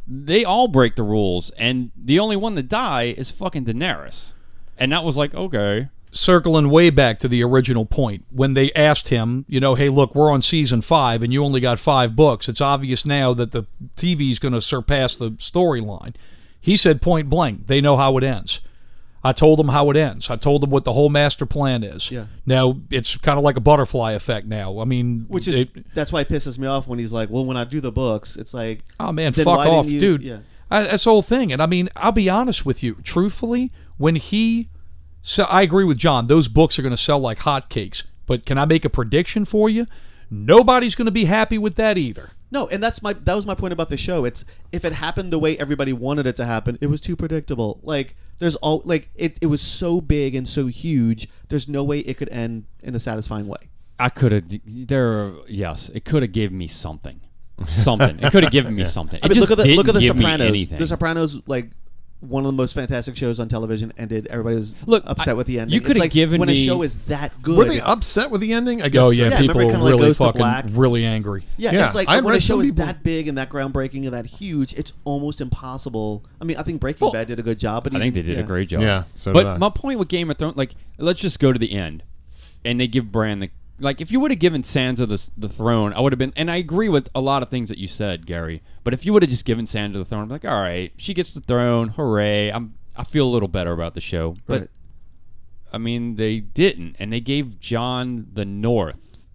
They all break the rules, and the only one that die is fucking Daenerys, and that was like, okay. Circling way back to the original point, when they asked him, you know, hey, look, we're on season 5 and you only got 5 books. It's obvious now that the TV is going to surpass the storyline. He said point blank, they know how it ends. I told them how it ends. I told them what the whole master plan is. Yeah. Now, it's kind of like a butterfly effect now. I mean... That's why it pisses me off when he's like, well, when I do the books, it's like... Oh, man, fuck off, dude. Yeah. That's the whole thing. And I mean, I'll be honest with you. Truthfully, when he... So I agree with John. Those books are going to sell like hotcakes. But can I make a prediction for you? Nobody's going to be happy with that either. No, and that was my point about the show. It's if it happened the way everybody wanted it to happen, it was too predictable. Like it was so big and so huge. There's no way it could end in a satisfying way. I could have. Yes, it could have given me something. It could have given me something. I mean, look at the Sopranos. The Sopranos, like, one of the most fantastic shows on television, ended. Everybody was upset with the ending. You could have given when me... a show is that good. Were they upset with the ending? I guess. Oh yeah, people were really fucking Black. really angry. Yeah, it's like when a show is that big and that groundbreaking and that huge, it's almost impossible. I mean, I think Breaking Bad did a good job, but I think they did a great job. Yeah, but my point with Game of Thrones, like, let's just go to the end, and they give Bran the... Like, if you would have given Sansa the throne, I would have been... And I agree with a lot of things that you said, Gary. But if you would have just given Sansa the throne, I'm like, all right, she gets the throne, hooray. I feel a little better about the show. But, I mean, they didn't. And they gave Jon the North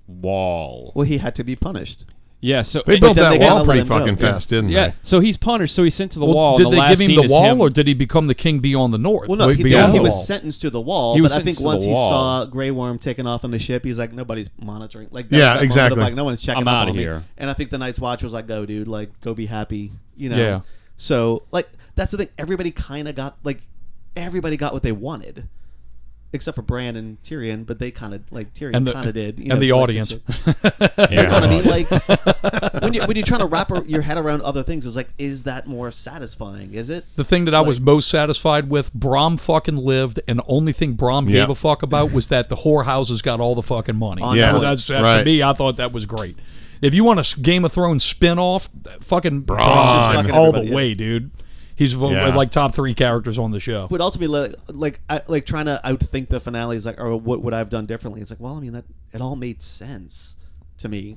Wall. Well, he had to be punished. Yeah, so... They built that wall pretty fucking fast, didn't they? Yeah, so he's punished, so he's sent to the wall. Did they give him the wall, or did he become the king beyond the north? Well, no, he was sentenced to the wall, but I think once he saw Grey Worm taking off on the ship, he's like, nobody's monitoring. Like, exactly. Like, no one's checking up on here. Me. And I think the Night's Watch was like, go, dude, like, go be happy, you know? Yeah. So, like, that's the thing. Everybody kind of got, like, everybody got what they wanted. Except for Bran and Tyrion, but they kind of Tyrion kind of did, and the audience. You know what I mean? Like when you're trying to wrap your head around other things, it's like, is that more satisfying? Is it? The thing that I was most satisfied with, Brom fucking lived, and the only thing Brom gave a fuck about was that the whorehouses got all the fucking money. That's to me, I thought that was great. If you want a Game of Thrones spin-off, fucking Brom all the way, dude. He's like top 3 characters on the show. But ultimately, like trying to outthink the finale is like, or what would I have done differently? It's like, well, I mean, that it all made sense to me.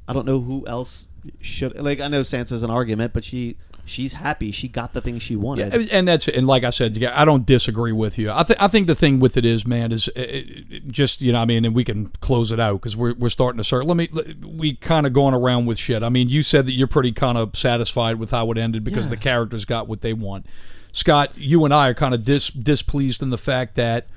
I don't know who else should. Like, I know Sansa's an argument, but she's happy. She got the thing she wanted. Yeah, and like I said, I don't disagree with you. I think the thing with it is, man, is just, you know, I mean, and we can close it out because we're starting to start. We kind of going around with shit. I mean, you said that you're pretty kind of satisfied with how it ended because the characters got what they want. Scott, you and I are kind of displeased in the fact that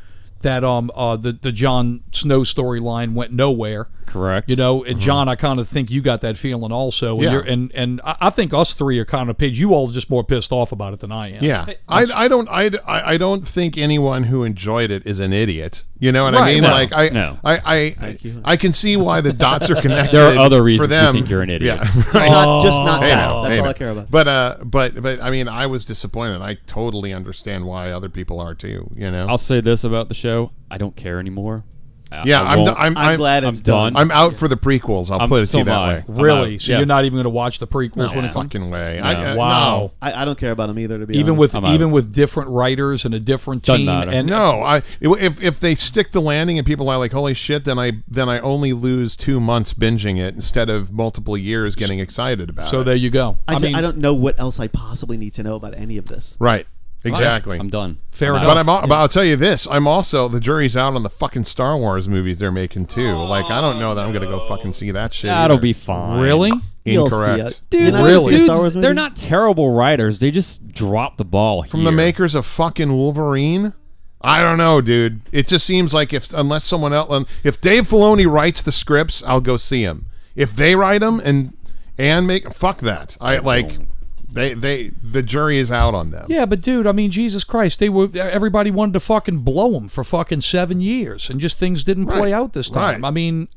the Jon Snow storyline went nowhere. Correct. You know, and John, I kind of think you got that feeling also. And, and I think us three are kind of pissed. You all are just more pissed off about it than I am. Yeah, I don't think anyone who enjoyed it is an idiot. You know what I mean? No, like I can see why the dots are connected. There are other reasons for them. to think you're an idiot. Yeah, just not that. That's all I care about. But I mean, I was disappointed. I totally understand why other people are too. You know, I'll say this about the show: I don't care anymore. I'm glad it's done. I'm out for the prequels. I'll put it to you that way. Really? So you're not even going to watch the prequels? No fucking way. No. Wow. I don't care about them either. To be even honest. with different writers and a different team. And no, if they stick the landing and people are like, holy shit, then I only lose 2 months binging it instead of multiple years getting excited about it. So there you go. I don't know what else I possibly need to know about any of this. Right. Exactly. I'm done. Fair I'm enough. out. But I'll tell you this. I'm also, the jury's out on the fucking Star Wars movies they're making too. Like, I don't know that I'm going to go fucking see that shit. That'll either. be fine. Really? You'll see Incorrect. it. Dude, You're not really? gonna see a Star Wars they're movie? not terrible writers. They just drop the ball From the makers of fucking Wolverine? I don't know, dude. It just seems like unless someone else, if Dave Filoni writes the scripts, I'll go see him. If they write them and make, fuck that. The jury is out on them. Yeah, but dude, I mean, Jesus Christ, everybody wanted to fucking blow them for fucking 7 years, and just things didn't play out this time. Right. I mean,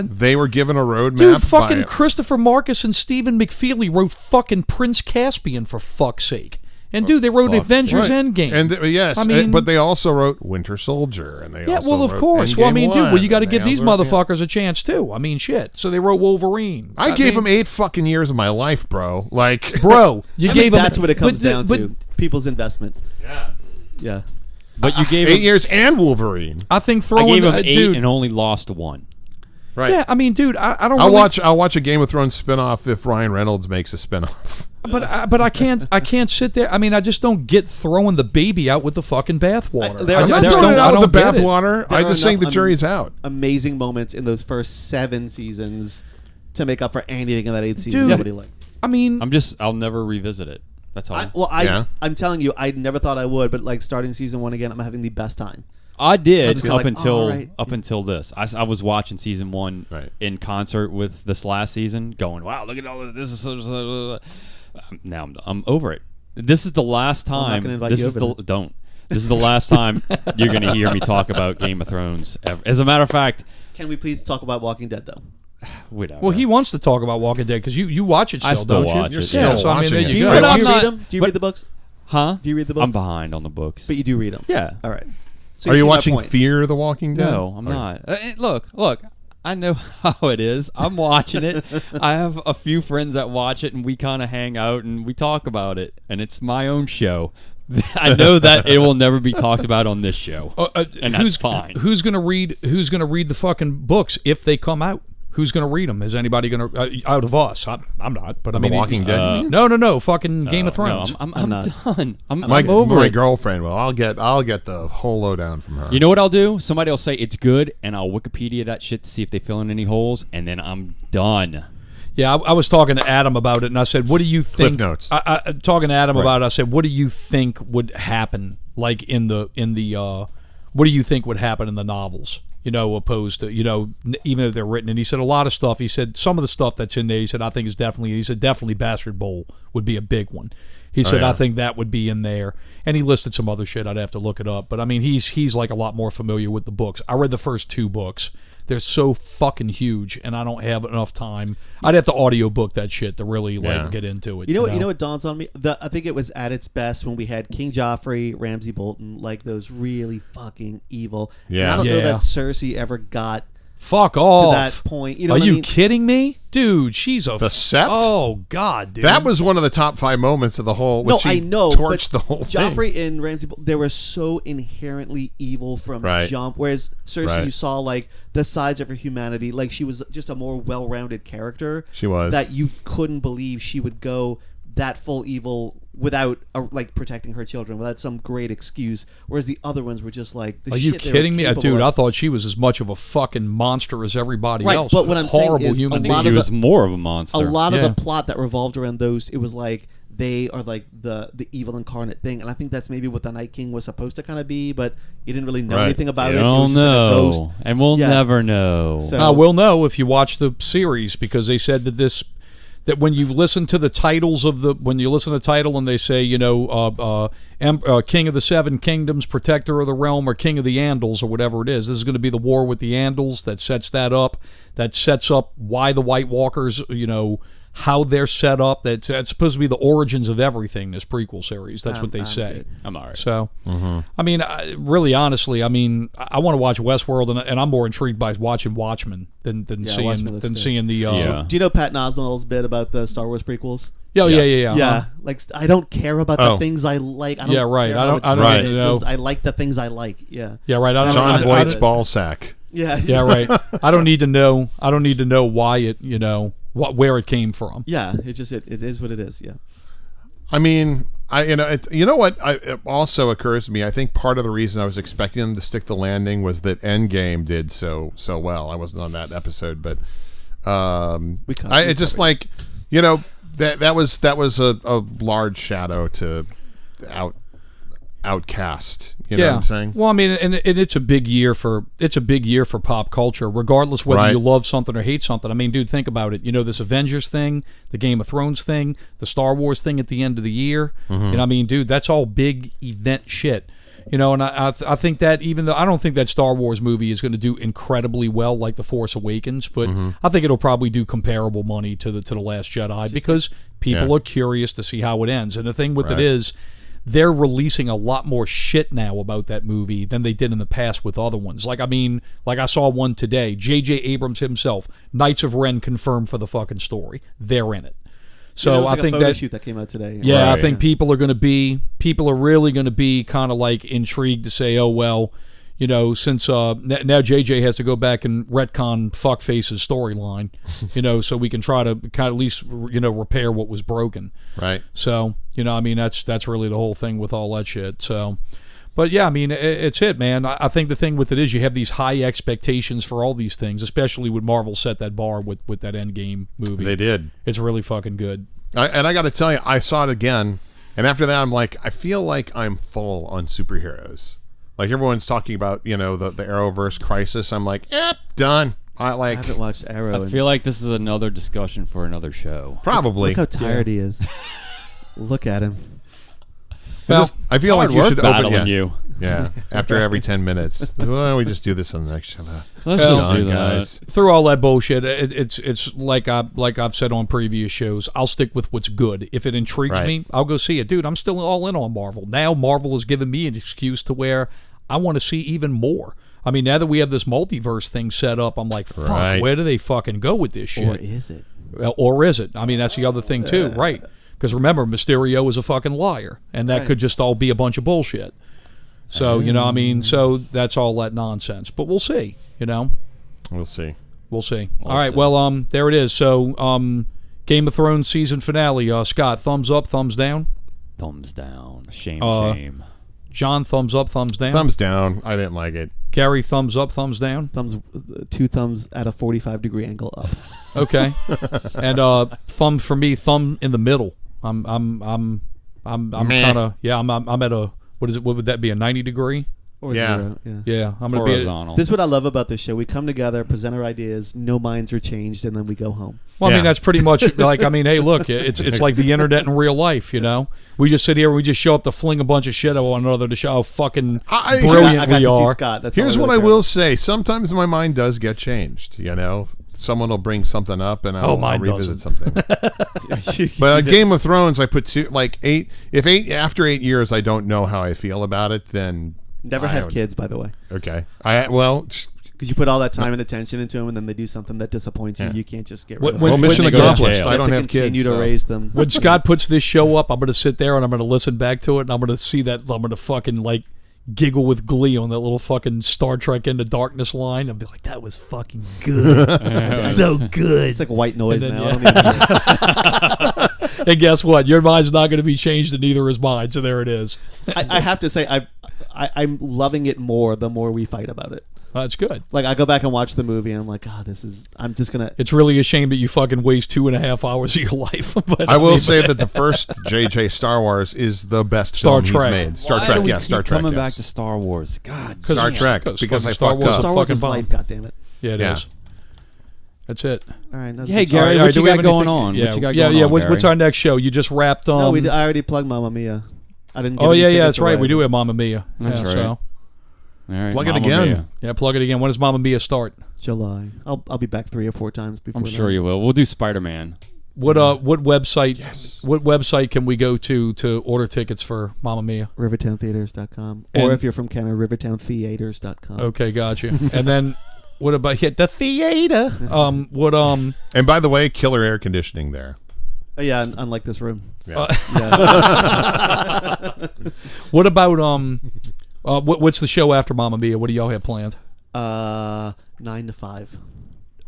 They were given a roadmap. dude, fucking Christopher Marcus and Stephen McFeely wrote fucking Prince Caspian for fuck's sake. And dude, they wrote Avengers Endgame. And yes, I mean, but they also wrote Winter Soldier, and they also of wrote course. Well, I mean, Endgame dude, well, 1, you got to and give they these also- motherfuckers a chance too. I mean, shit. So they wrote Wolverine. I gave mean, them 8 fucking years of my life, bro. Like, bro. You I gave think them. that's what it comes but- down but to. People's investment. yeah, Yeah. But you gave 8 him, years and Wolverine. I think I throwing gave him 8 dude. and only lost 1. Right. Yeah, I mean, dude, I don't. I'll really, I'll watch a Game of Thrones spinoff if Ryan Reynolds makes a spinoff. But I can't sit there. I mean, I just don't get throwing the baby out with the fucking bathwater. There- I I'm just not there- throwing it I out with the don't get it. bathwater. There I are just think the enough jury's out. Amazing moments in those first 7 seasons to make up for anything in that 8th season Dude. nobody liked. I mean, I'll never revisit it. That's all. I'm telling you, I never thought I would, but like starting season 1 again, I'm having the best time. I did Doesn't feel up like, until all right. up until this. I was watching season 1 in concert with this last season, going, "Wow, look at all of this!" Now I'm over it. This is the last I'm not time. gonna invite This you is over the don't. This is the last time you're going to hear me talk about Game of Thrones ever. As a matter of fact, Can we please talk about Walking Dead though? whatever. well, he wants to talk about Walking Dead because you watch it still, I still don't watch you? it, You're yeah. still so I mean, watching there it. you Do you, go. But do I'm you not- read them? Do you but- read the books? Huh? Do you read the I'm books? behind on the books. But you do read them. Yeah. All right. So Are you see my watching point. Fear the Walking Dead? No, I'm not. Look. I know how it is. I'm watching it. I have a few friends that watch it, and we kind of hang out and we talk about it. And it's my own show. I know that it will never be talked about on this show, and that's fine. Who's gonna read the fucking books if they come out? Who's gonna read them? Is anybody gonna out of us? I'm not. But I The mean, Walking Dead. you mean? no, fucking Game of Thrones. No, I'm not. done. I'm My over my it. girlfriend. Well, I'll get the whole lowdown from her. You know what I'll do? Somebody will say it's good, and I'll Wikipedia that shit to see if they fill in any holes, and then I'm done. Yeah, I was talking to Adam about it, and I said, "What do you think?" Cliff notes. Talking to Adam about it, I said, "What do you think would happen? Like in the what do you think would happen in the novels? You know, opposed to even if they're written." And he said a lot of stuff. He said some of the stuff that's in there. He said I think is definitely. He said definitely Bastard Bowl would be a big one. He said yeah. I think that would be in there, and he listed some other shit. I'd have to look it up, but I mean he's like a lot more familiar with the books. I read the first 2 books. They're so fucking huge, and I don't have enough time. I'd have to audiobook that shit to really get into it. You know what dawns on me? I think it was at its best when we had King Joffrey, Ramsay Bolton, like those really fucking evil. Yeah. And I don't know Yeah. that Cersei ever got Fuck off. to that point. You know Are what I you mean? kidding me? Dude, she's a... The Sept? Oh, God, dude. That was one of the top 5 moments of the whole. No, Which I know. Torched but the whole Joffrey thing. and Ramsay, they were so inherently evil from Right. jump. Whereas Cersei, Right. you saw like the sides of her humanity. Like she was just a more well-rounded character. She was. That you couldn't believe she would go that full evil without like protecting her children, without some great excuse. Whereas the other ones were just like, the Are you shit they were kidding me? capable Dude, of. I thought she was as much of a fucking monster as everybody Right, else. but what I'm saying Horrible is human a being. lot She of was the- more of a monster. a lot Yeah. of the plot that revolved around those, it was like they are like the evil incarnate thing, and I think that's maybe what the Night King was supposed to kind of be, but you didn't really know Right. anything about You it. It was don't just like a ghost. know, and we'll Yeah. never know. So- We'll know if you watch the series, because they said that when you listen to the titles of when you listen to the title and they say, King of the Seven Kingdoms, Protector of the Realm, or King of the Andals, or whatever it is, this is going to be the war with the Andals that sets that up. That sets up why the White Walkers, how they're set up. That's supposed to be the origins of everything, this prequel series. That's what they I'm say. good. I'm all right. So, I mean, really, honestly, I mean, I want to watch Westworld, and I'm more intrigued by watching Watchmen than seeing Watchmen looks good. the. Yeah. Do you know Pat Oswalt's bit about the Star Wars prequels? Yeah, Yes. yeah. Yeah, like I don't care about Oh. the things I like. I don't Yeah, right. care I how don't- it's I don't done. even It know. just, I like the things I like. Yeah. Yeah, right. I don't, John I- I- Voight's I- ball sack. Yeah. Yeah, right. I don't need to know. I don't need to know why it. Where it came from. Yeah. It is what it is. Yeah. I mean, You know what? It also occurs to me. I think part of the reason I was expecting them to stick the landing was that Endgame did so well. I wasn't on that episode, but it's just like, that was a large shadow to Outcast. You know what I'm saying? Well, I mean, and it's a big year for pop culture, regardless whether you love something or hate something. I mean, dude, think about it. This Avengers thing, the Game of Thrones thing, the Star Wars thing at the end of the year. Mm-hmm. I mean, dude, that's all big event shit. And I think that, even though I don't think that Star Wars movie is going to do incredibly well like The Force Awakens, but I think it'll probably do comparable money to the Last Jedi because people are curious to see how it ends. And the thing with it is, they're releasing a lot more shit now about that movie than they did in the past with other ones. Like I saw one today. J.J. Abrams himself, Knights of Ren confirmed for the fucking story. They're in it. So I think a photo shoot that came out today. Yeah, I think people are really going to be kind of like intrigued to say, oh well, since now JJ has to go back and retcon Fuckface's storyline, so we can try to kind of at least repair what was broken. Right. So I mean that's really the whole thing with all that shit. So, but yeah, I mean it's it, man. I think the thing with it is you have these high expectations for all these things, especially when Marvel set that bar with that Endgame movie. They did. It's really fucking good. And I got to tell you, I saw it again, and after that, I'm like, I feel like I'm full on superheroes. Like everyone's talking about, the Arrowverse crisis. I'm like, done. I haven't watched Arrow. I feel like this is another discussion for another show. Probably. Look how tired he is. Look at him. Well, I feel like you should battling you. Yeah, after every 10 minutes. Why don't we just do this on the next show? Let's just do that. Guys. Through all that bullshit, it's like I've said on previous shows, I'll stick with what's good. If it intrigues me, I'll go see it. Dude, I'm still all in on Marvel. Now Marvel has given me an excuse to where I want to see even more. I mean, now that we have this multiverse thing set up, I'm like, fuck, where do they fucking go with this shit? Or is it? Or is it? I mean, that's the other thing too, right? Because remember, Mysterio is a fucking liar, and that could just all be a bunch of bullshit. So, I mean, so that's all that nonsense. But we'll see, We'll see. We'll see. All right, well, there it is. So, Game of Thrones season finale. Scott, thumbs up, thumbs down? Thumbs down. Shame. John, thumbs up, thumbs down? Thumbs down. I didn't like it. Gary, thumbs up, thumbs down? Two thumbs at a 45-degree angle up. Okay. And thumb for me, thumb in the middle. I'm kind of I'm at a, what is it? What would that be? A 90-degree? Or zero. Yeah. I'm gonna horizontal. This is what I love about this show. We come together, present our ideas, no minds are changed, and then we go home. Well, I mean, that's pretty much like, I mean, hey, look, it's like the internet in real life, We just sit here, we just show up to fling a bunch of shit at one another to show how fucking brilliant I got we to are. See Scott. That's Here's what I will say. Sometimes my mind does get changed, Someone will bring something up, and I'll revisit something. But Game of Thrones, I put after 8 years I don't know how I feel about it, then never have kids, by the way. Okay. Because you put all that time and attention into them, and then they do something that disappoints you. You can't just get rid of them. Well, mission accomplished. I don't have kids. Continue to raise them. When Scott puts this show up, I'm going to sit there and I'm going to listen back to it, and I'm going to see that I'm going to fucking giggle with glee on that little fucking Star Trek Into Darkness line. I'll be like, that was fucking good. So good. It's like white noise then, now. And guess what? Your mind's not going to be changed, and neither is mine. So there it is. I have to say, I'm loving it more the more we fight about it. That's good. Like, I go back and watch the movie, and I'm like, I'm just going to... It's really a shame that you fucking waste 2.5 hours of your life. But I will say that the first JJ Star Wars is the best Star film Trek. he's made. Star Trek. Coming back to Star Wars. God. Star Trek, because I fucked up. Star Wars is life, goddammit. Yeah, it is. That's it. All right. Hey, Gary, what you got going on? Yeah. What's our next show? You just wrapped on... No, I already plugged Mamma Mia. I didn't get that's right. We do have Mamma Mia. That's right. So. All right, plug it again. Mia. Yeah, plug it again. When does Mamma Mia start? July. I'll be back 3 or 4 times before. I'm sure you will. We'll do Spider-Man. What website? Yes. What website can we go to order tickets for Mamma Mia? RivertownTheaters.com, or if you're from Canada, RivertownTheaters.com. Okay, gotcha. And then what about the theater? And by the way, killer air conditioning there. Oh, yeah, unlike this room. Yeah. What about what's the show after Mamma Mia? What do y'all have planned? 9 to 5.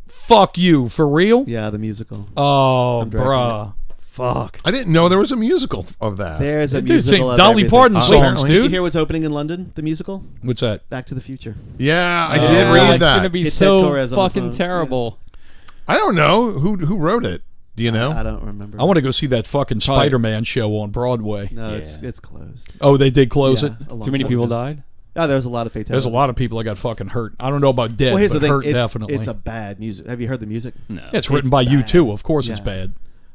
Fuck you, for real? Yeah, the musical. Oh, I'm dragging bruh. Fuck. I didn't know there was a musical of that. There's a Dude, sing musical of Dolly everything. Parton songs, apparently. Did you dude. hear what's opening in London? The musical What's that? Back to the Future. Yeah, I Oh, did read it's that. gonna be It's so Ted Torres on the fucking phone. terrible. I don't know who wrote it. Do you know? I don't remember. I want to go see that fucking Probably. Spider-Man show on Broadway. No, Yeah. it's closed. Oh, they did close Yeah, it? a long Too many time people ago. died. Oh, there was a lot of fatalities. There's a lot of people that got fucking hurt. I don't know about dead, Well, here's but the thing. hurt It's, definitely. it's a bad music. Have you heard the music? No. Yeah, it's written it's by you bad. too. Of course it's Yeah. bad.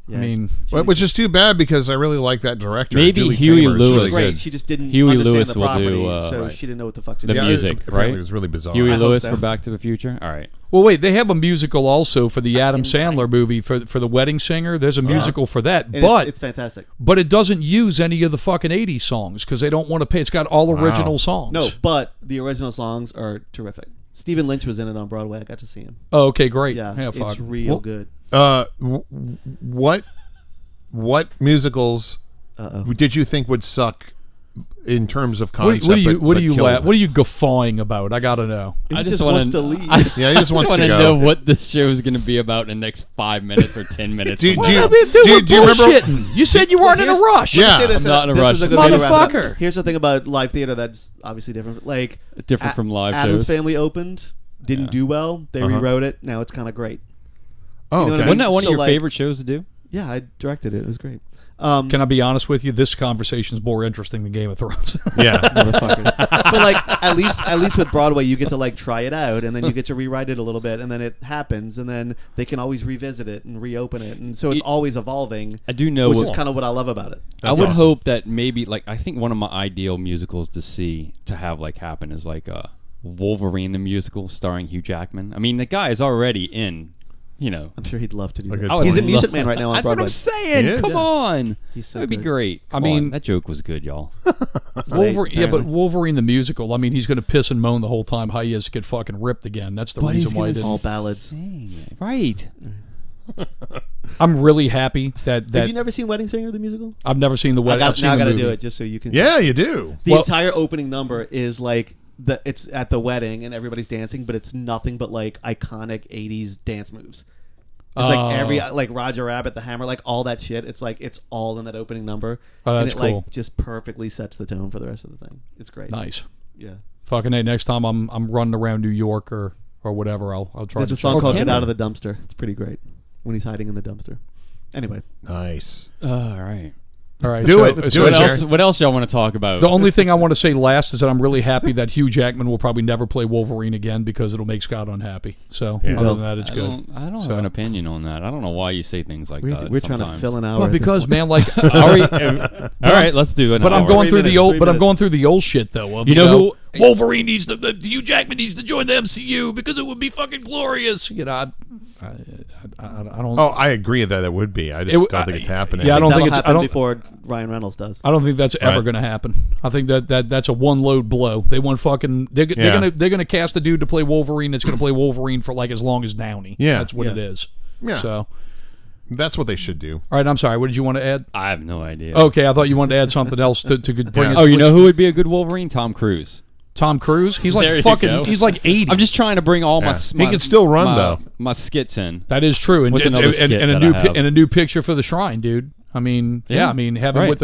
Yeah, I mean, Which is too bad because I really like that director. Maybe Julie Huey Taymor is Lewis. really she's great. good. She just didn't Huey understand Lewis the will property, do, so right. she didn't know what the fuck to The do. music, apparently right? It was really bizarre. Huey I hope Lewis so. for Back to the Future. All right. well, wait, they have a musical also for the Adam Sandler movie for the Wedding Singer. There's a musical for that, And but it's fantastic. but it doesn't use any of the fucking 80s songs because they don't want to pay. It's got all original songs. No, but the original songs are terrific. Stephen Lynch was in it on Broadway. I got to see him. Oh, okay, great. Yeah, fuck. it's real good. What musicals did you think would suck in terms of concept? What are you but killed it? what are you guffawing about? I gotta know. He I just just wanna- wants to leave. Yeah, he just wants want to to go. know what this show is going to be about in the next 5 minutes or 10 minutes. Do- from do you- now. Dude, do you we're remember- bullshitting. You said you weren't in a here's- rush. Yeah. Say this, I'm not in a this rush. is a good way to wrap it up. Motherfucker. Here's the thing about live theater that's obviously different. Like Different from live Addams shows. Family opened, didn't do well. They rewrote it. Now it's kind of great. Oh, You know what I okay. mean? Wasn't that one So, of your like- favorite shows to do? Yeah, I directed it. It was great. Can I be honest with you? This conversation is more interesting than Game of Thrones. Yeah. Motherfucker. But like at least with Broadway you get to like try it out and then you get to rewrite it a little bit and then it happens and then they can always revisit it and reopen it and so it's always evolving. I do know which what- is kind of what I love about it. I would awesome. hope that maybe, like, I think one of my ideal musicals to have like happen is like Wolverine the musical starring Hugh Jackman. I mean, the guy is already in, you know. I'm sure he'd love to do Like that. a- He's in would Music love- Man right now on That's Broadway. what I'm saying. He is. Come Yeah. on. He's so That would be good. great. Come mean- on. That joke was good, y'all. Wolverine, yeah, but apparently. Wolverine the musical. I mean, he's going to piss and moan the whole time how he has to get fucking ripped again. That's the reason why he didn't. all ballads. Right. I'm really happy that Have you never seen Wedding Singer the musical? I've never seen the wedding. I've seen Now I the got to movie. do it just so you can. Yeah, you do. The Well- entire opening number is like it's at the wedding and everybody's dancing, but it's nothing but like iconic '80s dance moves. It's like every like Roger Rabbit, the Hammer, like all that shit. It's like it's all in that opening number, Oh, and that's it cool. like just perfectly sets the tone for the rest of the thing. It's great. Nice. Yeah. Fucking hey, next time I'm running around New York or whatever, I'll try There's to a song check called it "Get out. Out of the Dumpster." It's pretty great when he's hiding in the dumpster. Anyway, Nice. All right. All right, Do it. Do What it, else? Jerry. What else y'all want to talk about? The only thing I want to say last is that I'm really happy that Hugh Jackman will probably never play Wolverine again because it'll make Scott unhappy. So other Well, than that, it's I good. don't So- have an opinion on that. I don't know why you say things like we're that. trying to sometimes. fill an hour. Well, at this because point. man, like, Are we, all right, let's do it. but I'm going 3 through the minutes, old, 3 but I'm minutes. going through the old shit though. Of, You know who- Wolverine needs to, Hugh Jackman needs to join the MCU because it would be fucking glorious. You know, I don't. Oh, I agree that it would be. I just don't think it's happening. Yeah, I don't That'll think it's. I happen don't. before Ryan Reynolds does. I don't think that's ever Right. going to happen. I think that's a one load blow. They want fucking. They're Yeah. gonna cast a dude to play Wolverine that's going to play Wolverine for like as long as Downey. Yeah. That's what Yeah. it is. Yeah. So, That's what they should do. all right. I'm sorry. What did you want to add? I have no idea. Okay, I thought you wanted to add something else to bring Yeah. it. Oh, you know who would be a good Wolverine? Tom Cruise. Tom Cruise? He's like There you fucking. go. He's like 80. I'm just trying to bring all Yeah. my. He can still run, my- though. My skits in. That is true. And What's and, another and, skit and a that new I have? and a new picture for the shrine, dude. I mean, yeah. I mean, have him Right. with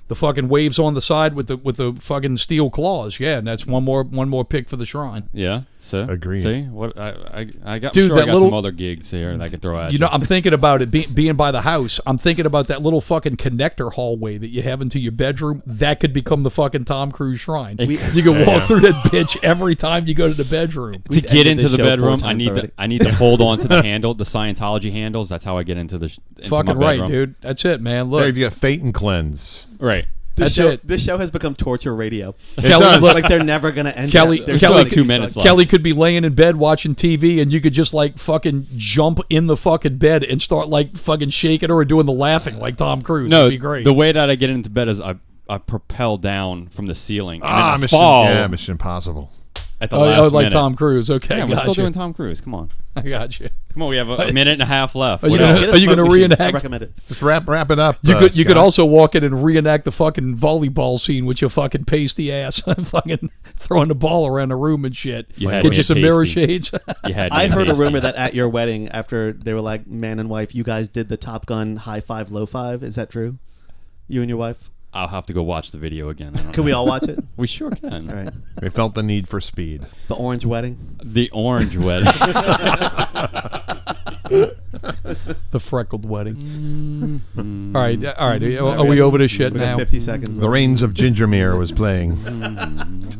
the fucking waves on the side with the fucking steel claws. Yeah, and that's one more pick for the shrine. Yeah. So Agreed. See what I got. Dude, Dude, that I got little- some other gigs here that I could throw at you. You know, I'm thinking about it being by the house. I'm thinking about that little fucking connector hallway that you have into your bedroom. That could become the fucking Tom Cruise shrine. You can walk through that bitch every time you go to the bedroom. to get ended into this the show 4 bedroom, times already. I need to hold on to the handle, the Scientology handles. That's how I get into the into Fucking my right, bedroom. dude. That's it, man. There Look, you get Fate and Cleanse. Right. That's it. This show has become torture radio. Kelly, does. look, Like they're never gonna end. Kelly- There's Kelly- so Still have 2 many minutes talk- left. Kelly could be laying in bed watching TV, and you could just like fucking jump in the fucking bed and start like fucking shaking her or doing the laughing like Tom Cruise. No, It'd be great. the way that I get into bed is I propel down from the ceiling and then I Mission, fall. yeah, Mission Impossible. at the last like minute. Tom Cruise. Okay, Yeah, we're gotcha. still doing Tom Cruise. Come on. I got you. Come on, we have a minute and a half left. Are you What gonna- else? Get a are you smoke gonna machine. I reenact? recommend it. Just wrap it up. You could Scott. also walk in and reenact the fucking volleyball scene with your fucking pasty ass, fucking throwing the ball around the room and shit. You had Get to you get some mirror pasty. shades. You had I to heard a taste it. rumor that at your wedding, after they were like man and wife, you guys did the Top Gun high five, low five. Is that true? You and your wife? I'll have to go watch the video again. I don't Can know. we all watch it? We sure can. All right. They felt the need for speed. The orange wedding. The orange wedding. The freckled wedding. All right. Are we over this shit We got now? 50 seconds. The Reigns of Gingermere was playing.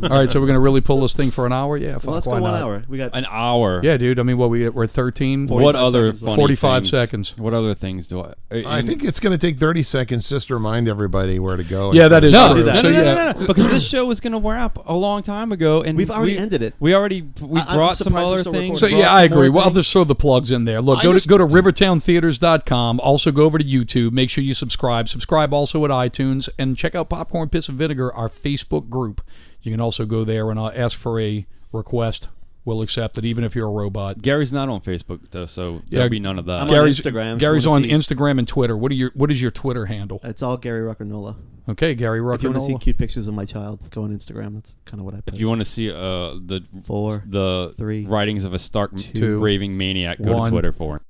All right, so we're gonna really pull this thing for an hour? Yeah, fuck, Well, let's why go 1 not? hour. We got An hour. Yeah, dude. I mean, we're at 13. What 45 other seconds. funny 45 things- seconds. What other things do I? I think it's going to take 30 seconds just to remind everybody where to go. Yeah, that is No, true. do that. So, no, yeah. no, because this show was going to wrap a long time ago, and We've already ended it. We I'm brought some surprised we're other still things. So recording. yeah, brought I some more agree. Well, I'll things. just throw the plugs in there. Look, go to rivertowntheaters.com. Also go over to YouTube. Make sure you subscribe. Subscribe also at iTunes and check out Popcorn Piss and Vinegar, our Facebook group. You can also go there and ask for a request. We'll accept it, even if you're a robot. Gary's not on Facebook though, so Yeah, there'll be none of that. I'm on Instagram, if you Gary's wanna on see- Instagram and Twitter. What is your Twitter handle? It's all Gary Rucker Nola. Okay, Gary Rucker. If you want to see cute pictures of my child, go on Instagram. That's kind of what I post. If you want to see the 4, the 3, writings of a stark 2, raving maniac, go 1. to Twitter for.